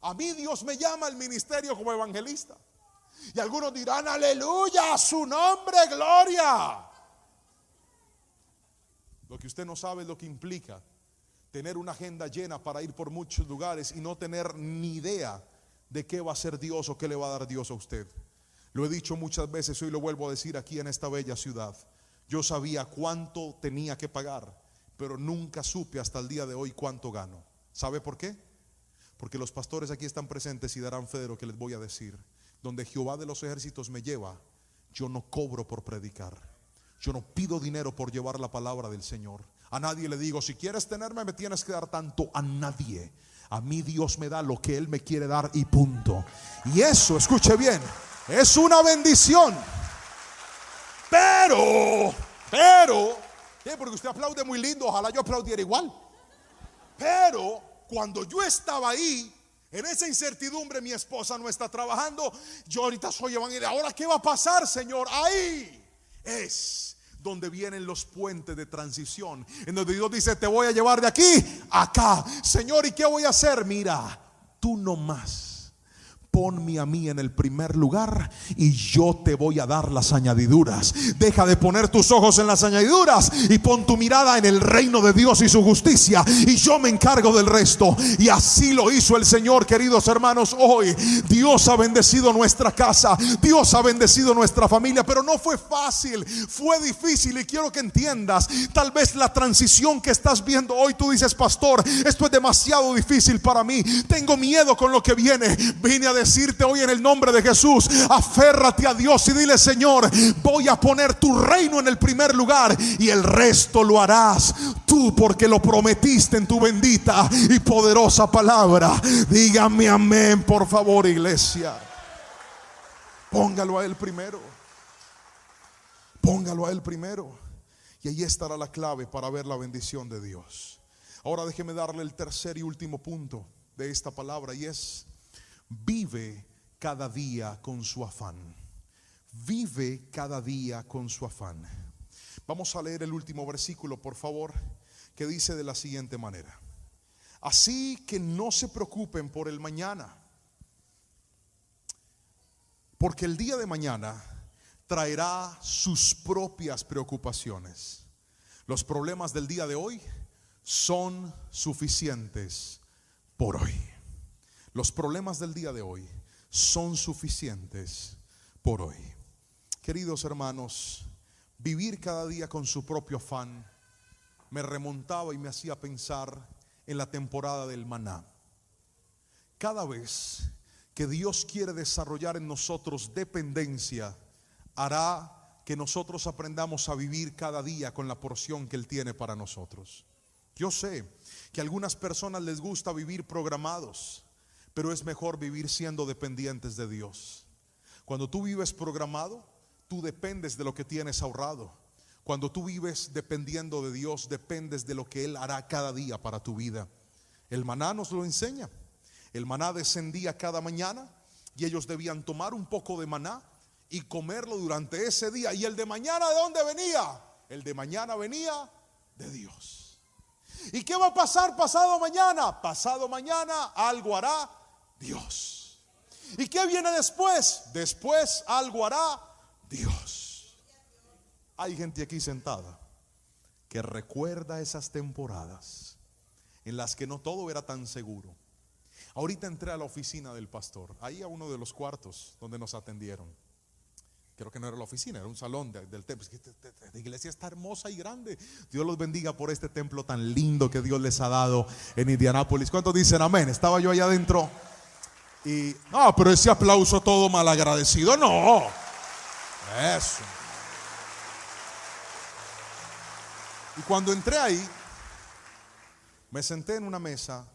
a mí Dios me llama al ministerio como evangelista. Y algunos dirán: aleluya, a su nombre, gloria. Lo que usted no sabe es lo que implica tener una agenda llena para ir por muchos lugares y no tener ni idea de qué va a hacer Dios o qué le va a dar Dios a usted. Lo he dicho muchas veces, hoy lo vuelvo a decir aquí en esta bella ciudad. Yo sabía cuánto tenía que pagar, pero nunca supe hasta el día de hoy cuánto gano. ¿Sabe por qué? Porque los pastores aquí están presentes y darán fe de lo que les voy a decir. Donde Jehová de los ejércitos me lleva, yo no cobro por predicar. Yo no pido dinero por llevar la palabra del Señor. A nadie le digo: si quieres tenerme, me tienes que dar tanto. A nadie. A mí Dios me da lo que Él me quiere dar y punto. Y eso, escuche bien, Es una bendición. Pero, porque usted aplaude muy lindo, ojalá yo aplaudiera igual. Pero cuando yo estaba ahí, en esa incertidumbre, mi esposa no está trabajando, yo ahorita soy evangelista. Ahora, ¿qué va a pasar, Señor? Ahí es donde vienen los puentes de transición, en donde Dios dice: te voy a llevar de aquí a acá. Señor, ¿y qué voy a hacer? Mira, tú nomás ponme a mí en el primer lugar y yo te voy a dar las añadiduras. Deja de poner tus ojos en las añadiduras y pon tu mirada en el reino de Dios y su justicia, y yo me encargo del resto. Y así lo hizo el Señor, queridos hermanos. Hoy Dios ha bendecido nuestra casa, Dios ha bendecido nuestra familia, pero no fue fácil, fue difícil. Y quiero que entiendas, tal vez la transición que estás viendo hoy, tú dices: pastor, esto es demasiado difícil para mí, tengo miedo con lo que viene. Vine a decirte hoy en el nombre de Jesús: aférrate a Dios y dile: Señor, voy a poner tu reino en el primer lugar, y el resto lo harás tú, porque lo prometiste en tu bendita y poderosa palabra. Dígame amén, por favor, iglesia. Póngalo a Él primero. Póngalo a Él primero, y ahí estará la clave para ver la bendición de Dios. Ahora déjeme darle el tercer y último punto de esta palabra, y es: vive cada día con su afán. Vive cada día con su afán. Vamos a leer el último versículo, por favor, que dice de la siguiente manera: así que no se preocupen por el mañana, porque el día de mañana traerá sus propias preocupaciones. Los problemas del día de hoy son suficientes por hoy. Los problemas del día de hoy son suficientes por hoy. Queridos hermanos, vivir cada día con su propio afán me remontaba y me hacía pensar en la temporada del maná. Cada vez que Dios quiere desarrollar en nosotros dependencia, hará que nosotros aprendamos a vivir cada día con la porción que Él tiene para nosotros. Yo sé que a algunas personas les gusta vivir programados, pero es mejor vivir siendo dependientes de Dios. Cuando tú vives programado, tú dependes de lo que tienes ahorrado. Cuando tú vives dependiendo de Dios, dependes de lo que Él hará cada día para tu vida. El maná nos lo enseña. El maná descendía cada mañana y ellos debían tomar un poco de maná y comerlo durante ese día. ¿Y el de mañana de dónde venía? El de mañana venía de Dios. ¿Y qué va a pasar pasado mañana? Pasado mañana algo hará Dios. ¿Y qué viene después? Después algo hará Dios. Hay gente aquí sentada que recuerda esas temporadas en las que no todo era tan seguro. Ahorita entré a la oficina del pastor, ahí a uno de los cuartos donde nos atendieron. Creo que no era la oficina, era un salón del templo. La iglesia está hermosa y grande. Dios los bendiga por este templo tan lindo que Dios les ha dado en Indianápolis. ¿Cuántos dicen amén? Estaba yo allá adentro y no, pero ese aplauso todo malagradecido, no. Eso. Y cuando entré ahí, me senté en una mesa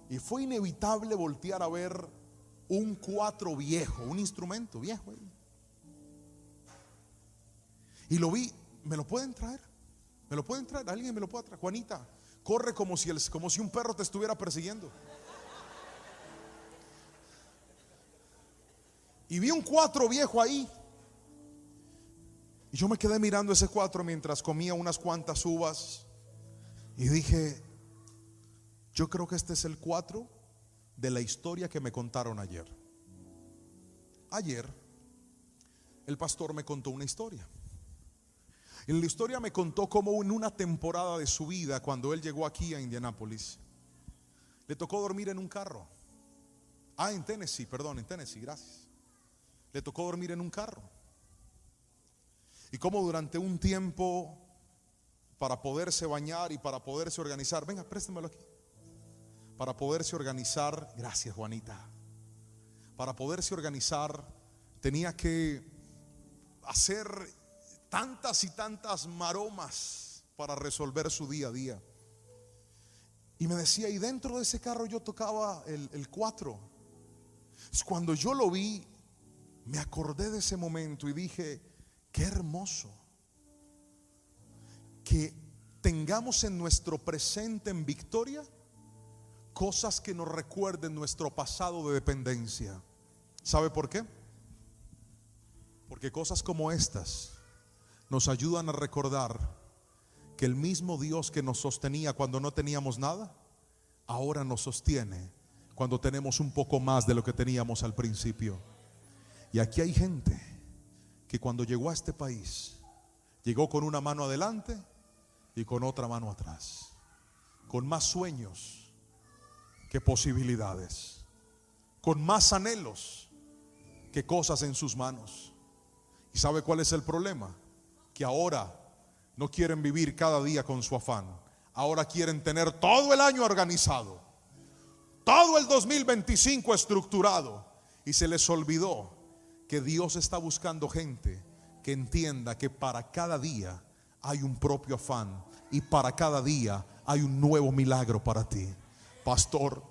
y fue inevitable voltear a ver un cuatro viejo, un instrumento viejo ahí. Y lo vi. ¿Me lo pueden traer? ¿Me lo pueden traer? ¿Alguien me lo puede traer? Juanita, corre como si un perro te estuviera persiguiendo. Y vi un cuatro viejo ahí. Y yo me quedé mirando ese cuatro mientras comía unas cuantas uvas. Y dije: yo creo que este es el cuatro de la historia que me contaron ayer. Ayer el pastor me contó una historia. En la historia me contó cómo en una temporada de su vida, cuando él llegó aquí a Indianápolis, le tocó dormir en un carro. En Tennessee, gracias. Le tocó dormir en un carro. Y cómo durante un tiempo, para poderse bañar y para poderse organizar, venga, préstemelo aquí. Para poderse organizar, gracias Juanita. Para poderse organizar, tenía que hacer tantas y tantas maromas para resolver su día a día. Y me decía, y dentro de ese carro yo tocaba el cuatro. Cuando yo lo vi, me acordé de ese momento y dije, qué hermoso que tengamos en nuestro presente en Victoria cosas que nos recuerden nuestro pasado de dependencia. ¿Sabe por qué? Porque cosas como estas nos ayudan a recordar que el mismo Dios que nos sostenía cuando no teníamos nada, ahora nos sostiene cuando tenemos un poco más de lo que teníamos al principio. Y aquí hay gente que cuando llegó a este país, llegó con una mano adelante y con otra mano atrás, con más sueños que posibilidades, con más anhelos que cosas en sus manos. ¿Y sabe cuál es el problema? Que ahora no quieren vivir cada día con su afán. Ahora quieren tener todo el año organizado, todo el 2025 estructurado, y se les olvidó que Dios está buscando gente que entienda que para cada día hay un propio afán y para cada día hay un nuevo milagro para ti. Pastor,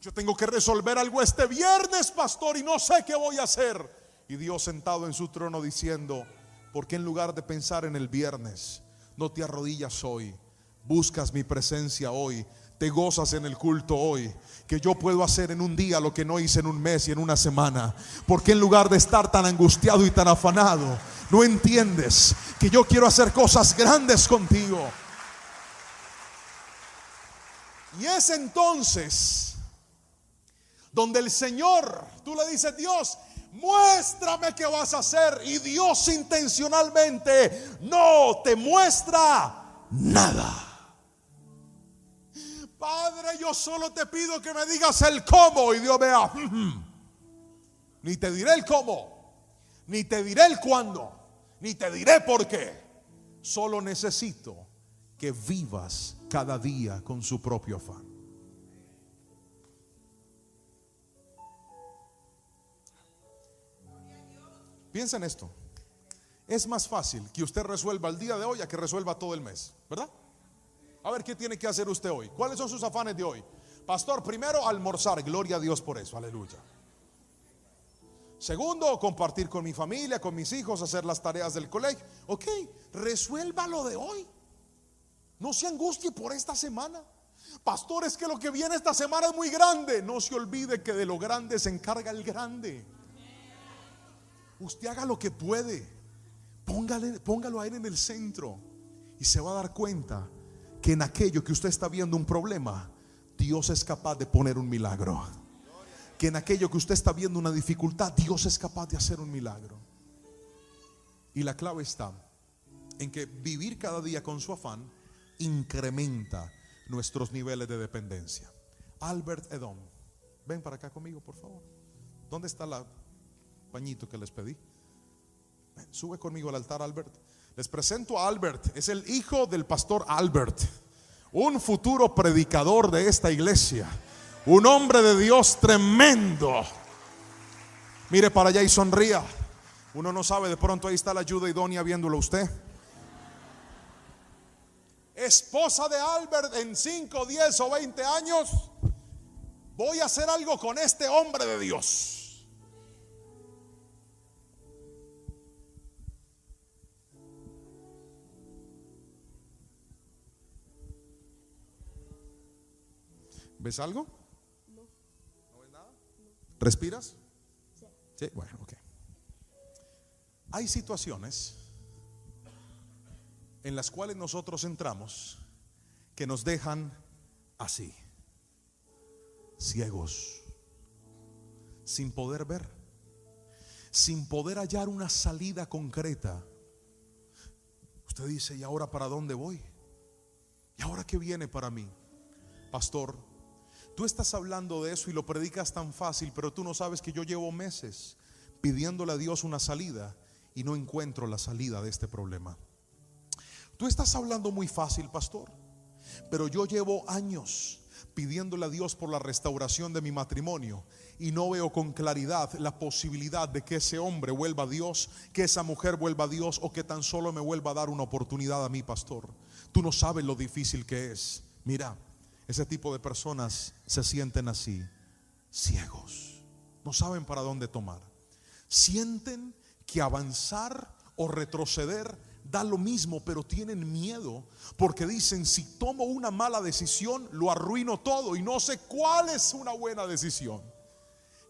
yo tengo que resolver algo este viernes, pastor, y no sé qué voy a hacer. Y Dios sentado en su trono diciendo, ¿por qué en lugar de pensar en el viernes no te arrodillas hoy? Buscas mi presencia hoy, te gozas en el culto hoy, que yo puedo hacer en un día lo que no hice en un mes y en una semana. ¿Por qué en lugar de estar tan angustiado y tan afanado, no entiendes que yo quiero hacer cosas grandes contigo? Y es entonces donde el Señor, tú le dices, Dios, muéstrame qué vas a hacer. Y Dios intencionalmente no te muestra nada. Padre, yo solo te pido que me digas el cómo. Y Dios vea, ni te diré el cómo, ni te diré el cuándo, ni te diré por qué. Solo necesito que vivas cada día con su propio afán. Piensa en esto. Es más fácil que usted resuelva el día de hoy a que resuelva todo el mes, ¿verdad? A ver, ¿qué tiene que hacer usted hoy? ¿Cuáles son sus afanes de hoy? Pastor, primero, almorzar. Gloria a Dios por eso, aleluya. Segundo, compartir con mi familia, con mis hijos, hacer las tareas del colegio. Ok, resuelva lo de hoy. No se angustie por esta semana. Pastor, es que lo que viene esta semana es muy grande. No se olvide que de lo grande se encarga el grande. Usted haga lo que puede. Póngalo a él en el centro. Y se va a dar cuenta que en aquello que usted está viendo un problema, Dios es capaz de poner un milagro. Que en aquello que usted está viendo una dificultad, Dios es capaz de hacer un milagro. Y la clave está en que vivir cada día con su afán incrementa nuestros niveles de dependencia. Albert Edom, ven para acá conmigo, por favor. ¿Dónde está la pañito que les pedí? Ven, sube conmigo al altar, Albert. Les presento a Albert. Es el hijo del pastor Albert, un futuro predicador de esta iglesia, un hombre de Dios tremendo. Mire para allá y sonría. Uno no sabe, de pronto ahí está la ayuda idónea viéndolo usted. Esposa de Albert, en 5, 10 o 20 años voy a hacer algo con este hombre de Dios. ¿Ves algo? No. ¿No ves nada? No. ¿Respiras? Sí. Sí, bueno, ok. Hay situaciones en las cuales nosotros entramos que nos dejan así, ciegos, sin poder ver, sin poder hallar una salida concreta. Usted dice, ¿y ahora para dónde voy? ¿Y ahora qué viene para mí? Pastor, tú estás hablando de eso y lo predicas tan fácil, pero tú no sabes que yo llevo meses pidiéndole a Dios una salida y no encuentro la salida de este problema. Tú estás hablando muy fácil, pastor, pero yo llevo años pidiéndole a Dios por la restauración de mi matrimonio y no veo con claridad la posibilidad de que ese hombre vuelva a Dios, que esa mujer vuelva a Dios, o que tan solo me vuelva a dar una oportunidad a mí, pastor. Tú no sabes lo difícil que es. Mira, ese tipo de personas se sienten así, ciegos. No saben para dónde tomar. Sienten que avanzar o retroceder da lo mismo, pero tienen miedo porque dicen: si tomo una mala decisión, lo arruino todo y no sé cuál es una buena decisión.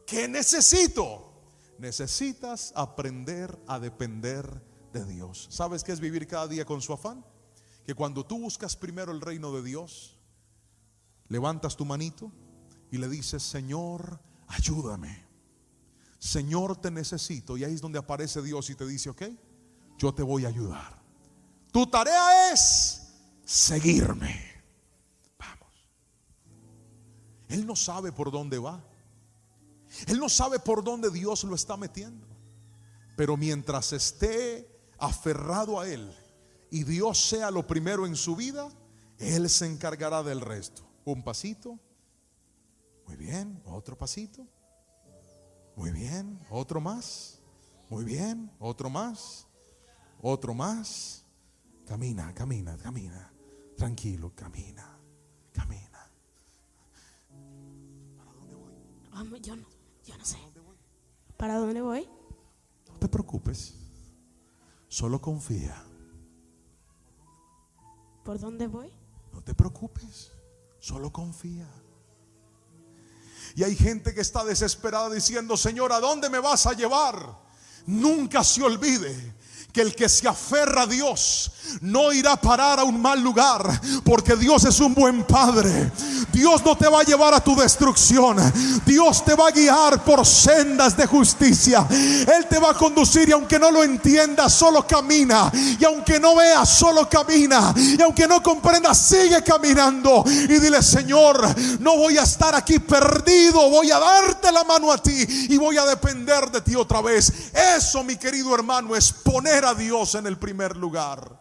¿Qué necesito? Necesitas aprender a depender de Dios. ¿Sabes qué es vivir cada día con su afán? Que cuando tú buscas primero el reino de Dios, levantas tu manito y le dices: Señor, ayúdame. Señor, te necesito. Y ahí es donde aparece Dios y te dice: ok, yo te voy a ayudar. Tu tarea es seguirme. Vamos. Él no sabe por dónde va. Él no sabe por dónde Dios lo está metiendo. Pero mientras esté aferrado a Él y Dios sea lo primero en su vida, Él se encargará del resto. Un pasito. Muy bien. Otro pasito. Muy bien. Otro más. Muy bien. Otro más. Otro más. Camina, camina, camina. Tranquilo, camina, camina. ¿Para dónde voy? Yo no sé. ¿Para dónde voy? No te preocupes. Solo confía. ¿Por dónde voy? No te preocupes. Solo confía. Y hay gente que está desesperada diciendo: Señor, ¿a dónde me vas a llevar? Nunca se olvide que el que se aferra a Dios no irá a parar a un mal lugar, porque Dios es un buen padre. Dios no te va a llevar a tu destrucción. Dios te va a guiar por sendas de justicia. Él te va a conducir, y aunque no lo entiendas, solo camina. Y aunque no veas, solo camina. Y aunque no comprendas, sigue caminando. Y dile: Señor, no voy a estar aquí perdido. Voy a darte la mano a ti y voy a depender de ti otra vez. Eso, mi querido hermano, es poner a Dios en el primer lugar.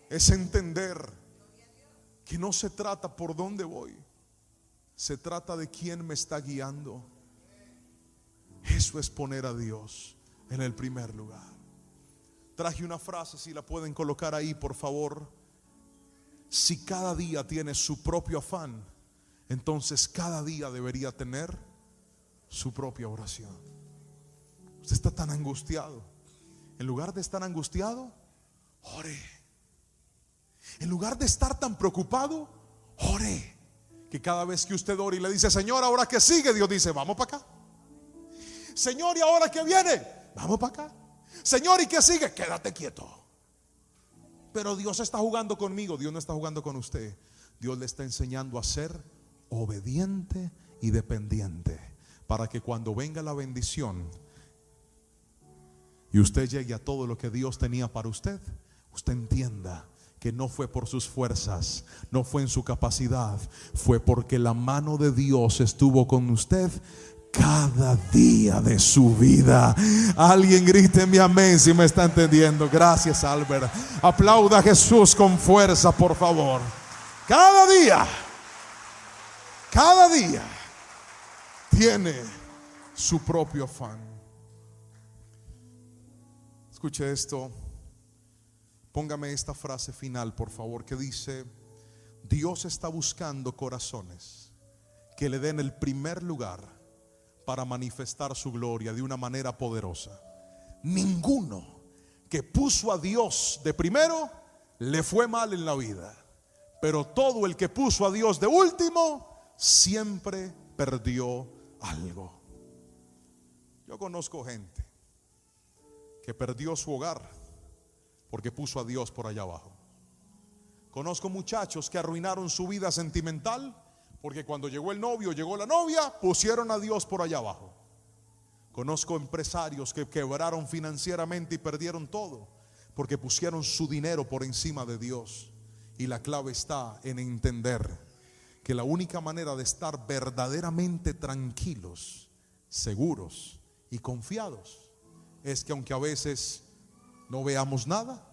Es entender que no se trata por dónde voy, se trata de quién me está guiando. Eso es poner a Dios en el primer lugar. Traje una frase, si la pueden colocar ahí, por favor. Si cada día tiene su propio afán, entonces cada día debería tener su propia oración. Usted está tan angustiado. En lugar de estar angustiado, ore. En lugar de estar tan preocupado, ore. Que cada vez que usted ore y le dice: Señor, ¿ahora qué sigue? Dios dice: vamos para acá. Señor, ¿y ahora qué viene? Vamos para acá. Señor, ¿y qué sigue? Quédate quieto. Pero Dios está jugando conmigo. Dios no está jugando con usted. Dios le está enseñando a ser obediente y dependiente, para que cuando venga la bendición y usted llegue a todo lo que Dios tenía para usted, usted entienda que no fue por sus fuerzas, no fue en su capacidad, fue porque la mano de Dios estuvo con usted cada día de su vida. Alguien gríteme amén si me está entendiendo. Gracias, Albert. Aplauda a Jesús con fuerza, por favor. Cada día tiene su propio afán. Escuche esto. Póngame esta frase final, por favor, que dice: Dios está buscando corazones que le den el primer lugar para manifestar su gloria de una manera poderosa. Ninguno que puso a Dios de primero le fue mal en la vida, pero todo el que puso a Dios de último siempre perdió algo. Yo conozco gente que perdió su hogar porque puso a Dios por allá abajo. Conozco muchachos que arruinaron su vida sentimental porque cuando llegó el novio, llegó la novia, pusieron a Dios por allá abajo. Conozco empresarios que quebraron financieramente y perdieron todo porque pusieron su dinero por encima de Dios. Y la clave está en entender que la única manera de estar verdaderamente tranquilos, seguros y confiados es que aunque a veces no veamos nada,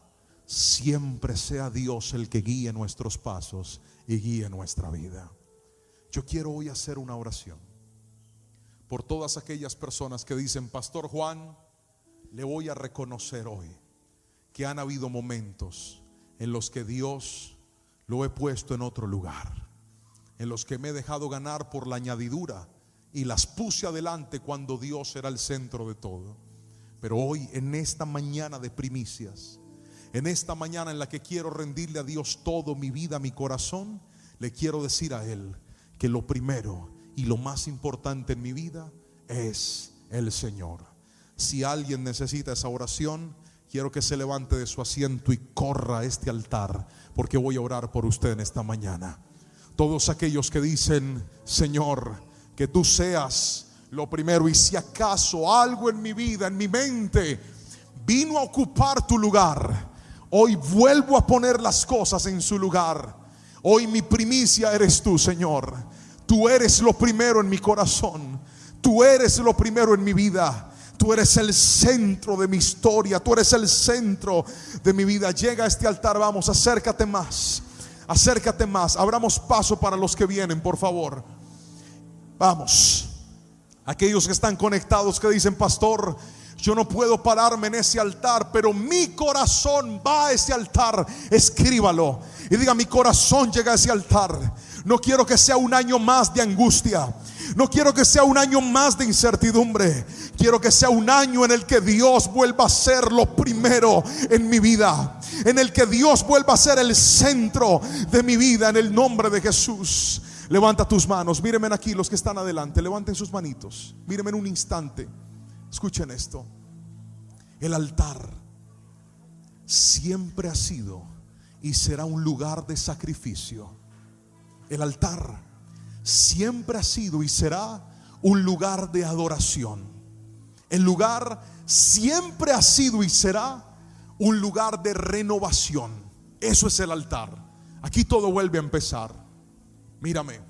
siempre sea Dios el que guíe nuestros pasos y guíe nuestra vida. Yo quiero hoy hacer una oración por todas aquellas personas que dicen: Pastor Juan, le voy a reconocer hoy que han habido momentos en los que Dios lo he puesto en otro lugar, en los que me he dejado ganar por la añadidura y las puse adelante cuando Dios era el centro de todo. Pero hoy, en esta mañana de primicias, en esta mañana en la que quiero rendirle a Dios todo, mi vida, mi corazón, le quiero decir a Él que lo primero y lo más importante en mi vida es el Señor. Si alguien necesita esa oración, quiero que se levante de su asiento y corra a este altar, porque voy a orar por usted en esta mañana. Todos aquellos que dicen: Señor, que tú seas lo primero, y si acaso algo en mi vida, en mi mente, vino a ocupar tu lugar, hoy vuelvo a poner las cosas en su lugar. Hoy mi primicia eres tú, Señor. Tú eres lo primero en mi corazón. Tú eres lo primero en mi vida. Tú eres el centro de mi historia. Tú eres el centro de mi vida. Llega a este altar, vamos, acércate más. Acércate más. Abramos paso para los que vienen, por favor. Vamos. Aquellos que están conectados, que dicen: pastor, yo no puedo pararme en ese altar, pero mi corazón va a ese altar. Escríbalo y diga: mi corazón llega a ese altar. No quiero que sea un año más de angustia. No quiero que sea un año más de incertidumbre. Quiero que sea un año en el que Dios vuelva a ser lo primero en mi vida, en el que Dios vuelva a ser el centro de mi vida, en el nombre de Jesús. Levanta tus manos. Mírenme aquí los que están adelante. Levanten sus manitos. Mírenme en un instante. Escuchen esto. El altar siempre ha sido y será un lugar de sacrificio. El altar siempre ha sido y será un lugar de adoración. El lugar siempre ha sido y será un lugar de renovación. Eso es el altar. Aquí todo vuelve a empezar. Mírame,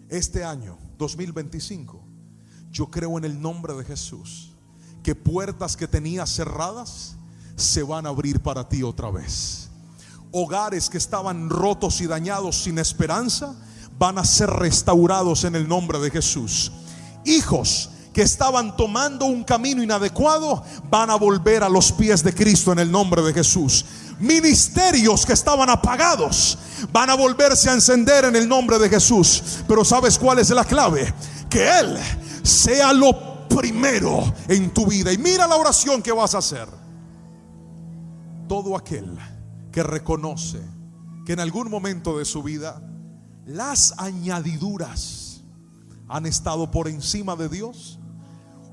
este año 2025, yo creo en el nombre de Jesús que puertas que tenías cerradas se van a abrir para ti otra vez. Hogares que estaban rotos y dañados sin esperanza van a ser restaurados en el nombre de Jesús. Hijos que estaban tomando un camino inadecuado van a volver a los pies de Cristo en el nombre de Jesús. Ministerios que estaban apagados van a volverse a encender en el nombre de Jesús. Pero ¿sabes cuál es la clave? Que Él sea lo primero en tu vida. Y mira la oración que vas a hacer. Todo aquel que reconoce que en algún momento de su vida las añadiduras han estado por encima de Dios,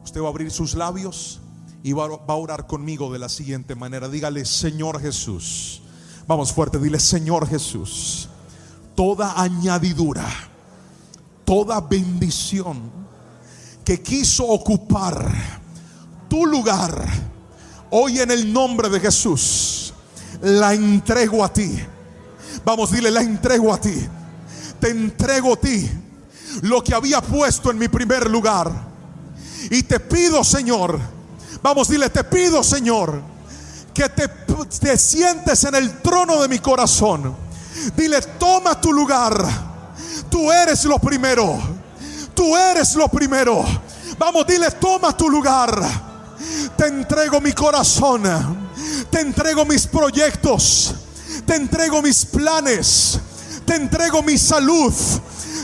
usted va a abrir sus labios y va a orar conmigo de la siguiente manera. Dígale: Señor Jesús. Vamos fuerte, dile: Señor Jesús, toda añadidura, toda bendición que quiso ocupar tu lugar, hoy en el nombre de Jesús la entrego a ti. Vamos, dile: la entrego a ti. Te entrego a ti lo que había puesto en mi primer lugar. Y te pido, Señor, vamos, dile: te pido, Señor, que te sientes en el trono de mi corazón. Dile: toma tu lugar. Tú eres lo primero. Tú eres lo primero. Vamos, dile: toma tu lugar. Te entrego mi corazón. Te entrego mis proyectos. Te entrego mis planes. Te entrego mi salud.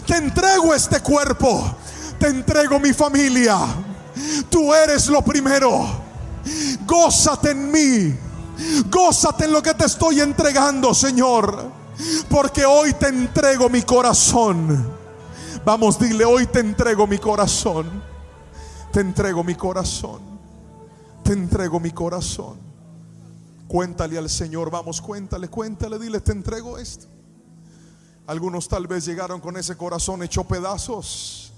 Te entrego este cuerpo. Te entrego mi familia. Tú eres lo primero. Gózate en mí. Gózate en lo que te estoy entregando, Señor, porque hoy te entrego mi corazón. Vamos, dile: hoy te entrego mi corazón. Te entrego mi corazón. Te entrego mi corazón. Cuéntale al Señor. Vamos, cuéntale, dile: te entrego esto. Algunos tal vez llegaron con ese corazón hecho pedazos,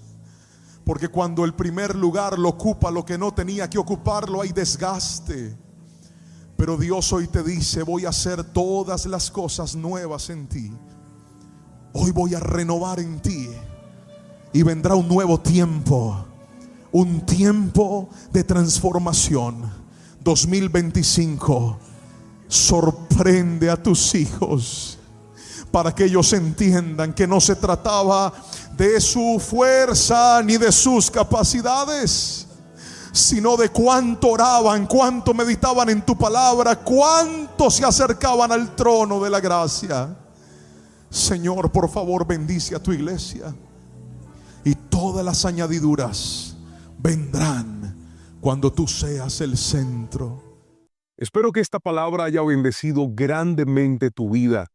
porque cuando el primer lugar lo ocupa lo que no tenía que ocuparlo, hay desgaste. Pero Dios hoy te dice: voy a hacer todas las cosas nuevas en ti. Hoy voy a renovar en ti. Y vendrá un nuevo tiempo. Un tiempo de transformación. 2025 sorprende a tus hijos, para que ellos entiendan que no se trataba de su fuerza ni de sus capacidades, sino de cuánto oraban, cuánto meditaban en tu palabra, cuánto se acercaban al trono de la gracia. Señor, por favor, bendice a tu iglesia. y todas las añadiduras vendrán cuando tú seas el centro. Espero que esta palabra haya bendecido grandemente tu vida.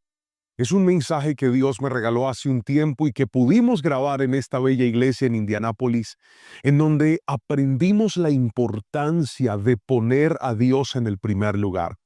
Es un mensaje que Dios me regaló hace un tiempo y que pudimos grabar en esta bella iglesia en Indianápolis, en donde aprendimos la importancia de poner a Dios en el primer lugar.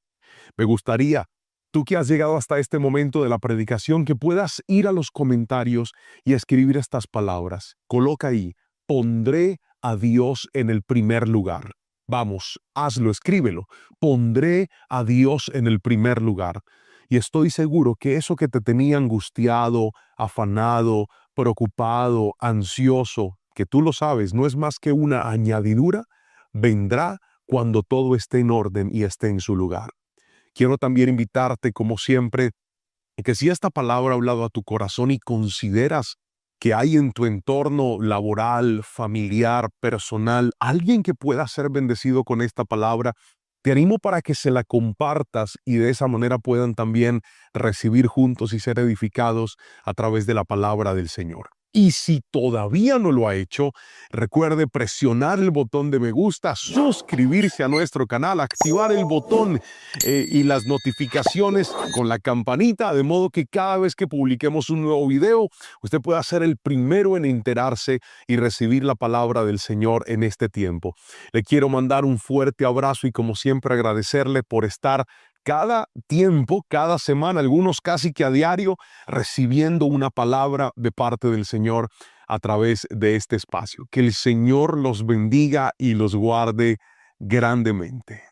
Me gustaría, tú que has llegado hasta este momento de la predicación, que puedas ir a los comentarios y escribir estas palabras. Coloca ahí: pondré a Dios en el primer lugar. Vamos, hazlo, escríbelo. Pondré a Dios en el primer lugar. Y estoy seguro que eso que te tenía angustiado, afanado, preocupado, ansioso, que tú lo sabes, no es más que una añadidura, vendrá cuando todo esté en orden y esté en su lugar. Quiero también invitarte, como siempre, que si esta palabra ha hablado a tu corazón y consideras que hay en tu entorno laboral, familiar, personal, alguien que pueda ser bendecido con esta palabra, te animo para que se la compartas y de esa manera puedan también recibir juntos y ser edificados a través de la palabra del Señor. Y si todavía no lo ha hecho, recuerde presionar el botón de me gusta, suscribirse a nuestro canal, activar el botón y las notificaciones con la campanita, de modo que cada vez que publiquemos un nuevo video, usted pueda ser el primero en enterarse y recibir la palabra del Señor en este tiempo. Le quiero mandar un fuerte abrazo y, como siempre, agradecerle por estar cada tiempo, cada semana, algunos casi que a diario, recibiendo una palabra de parte del Señor a través de este espacio. Que el Señor los bendiga y los guarde grandemente.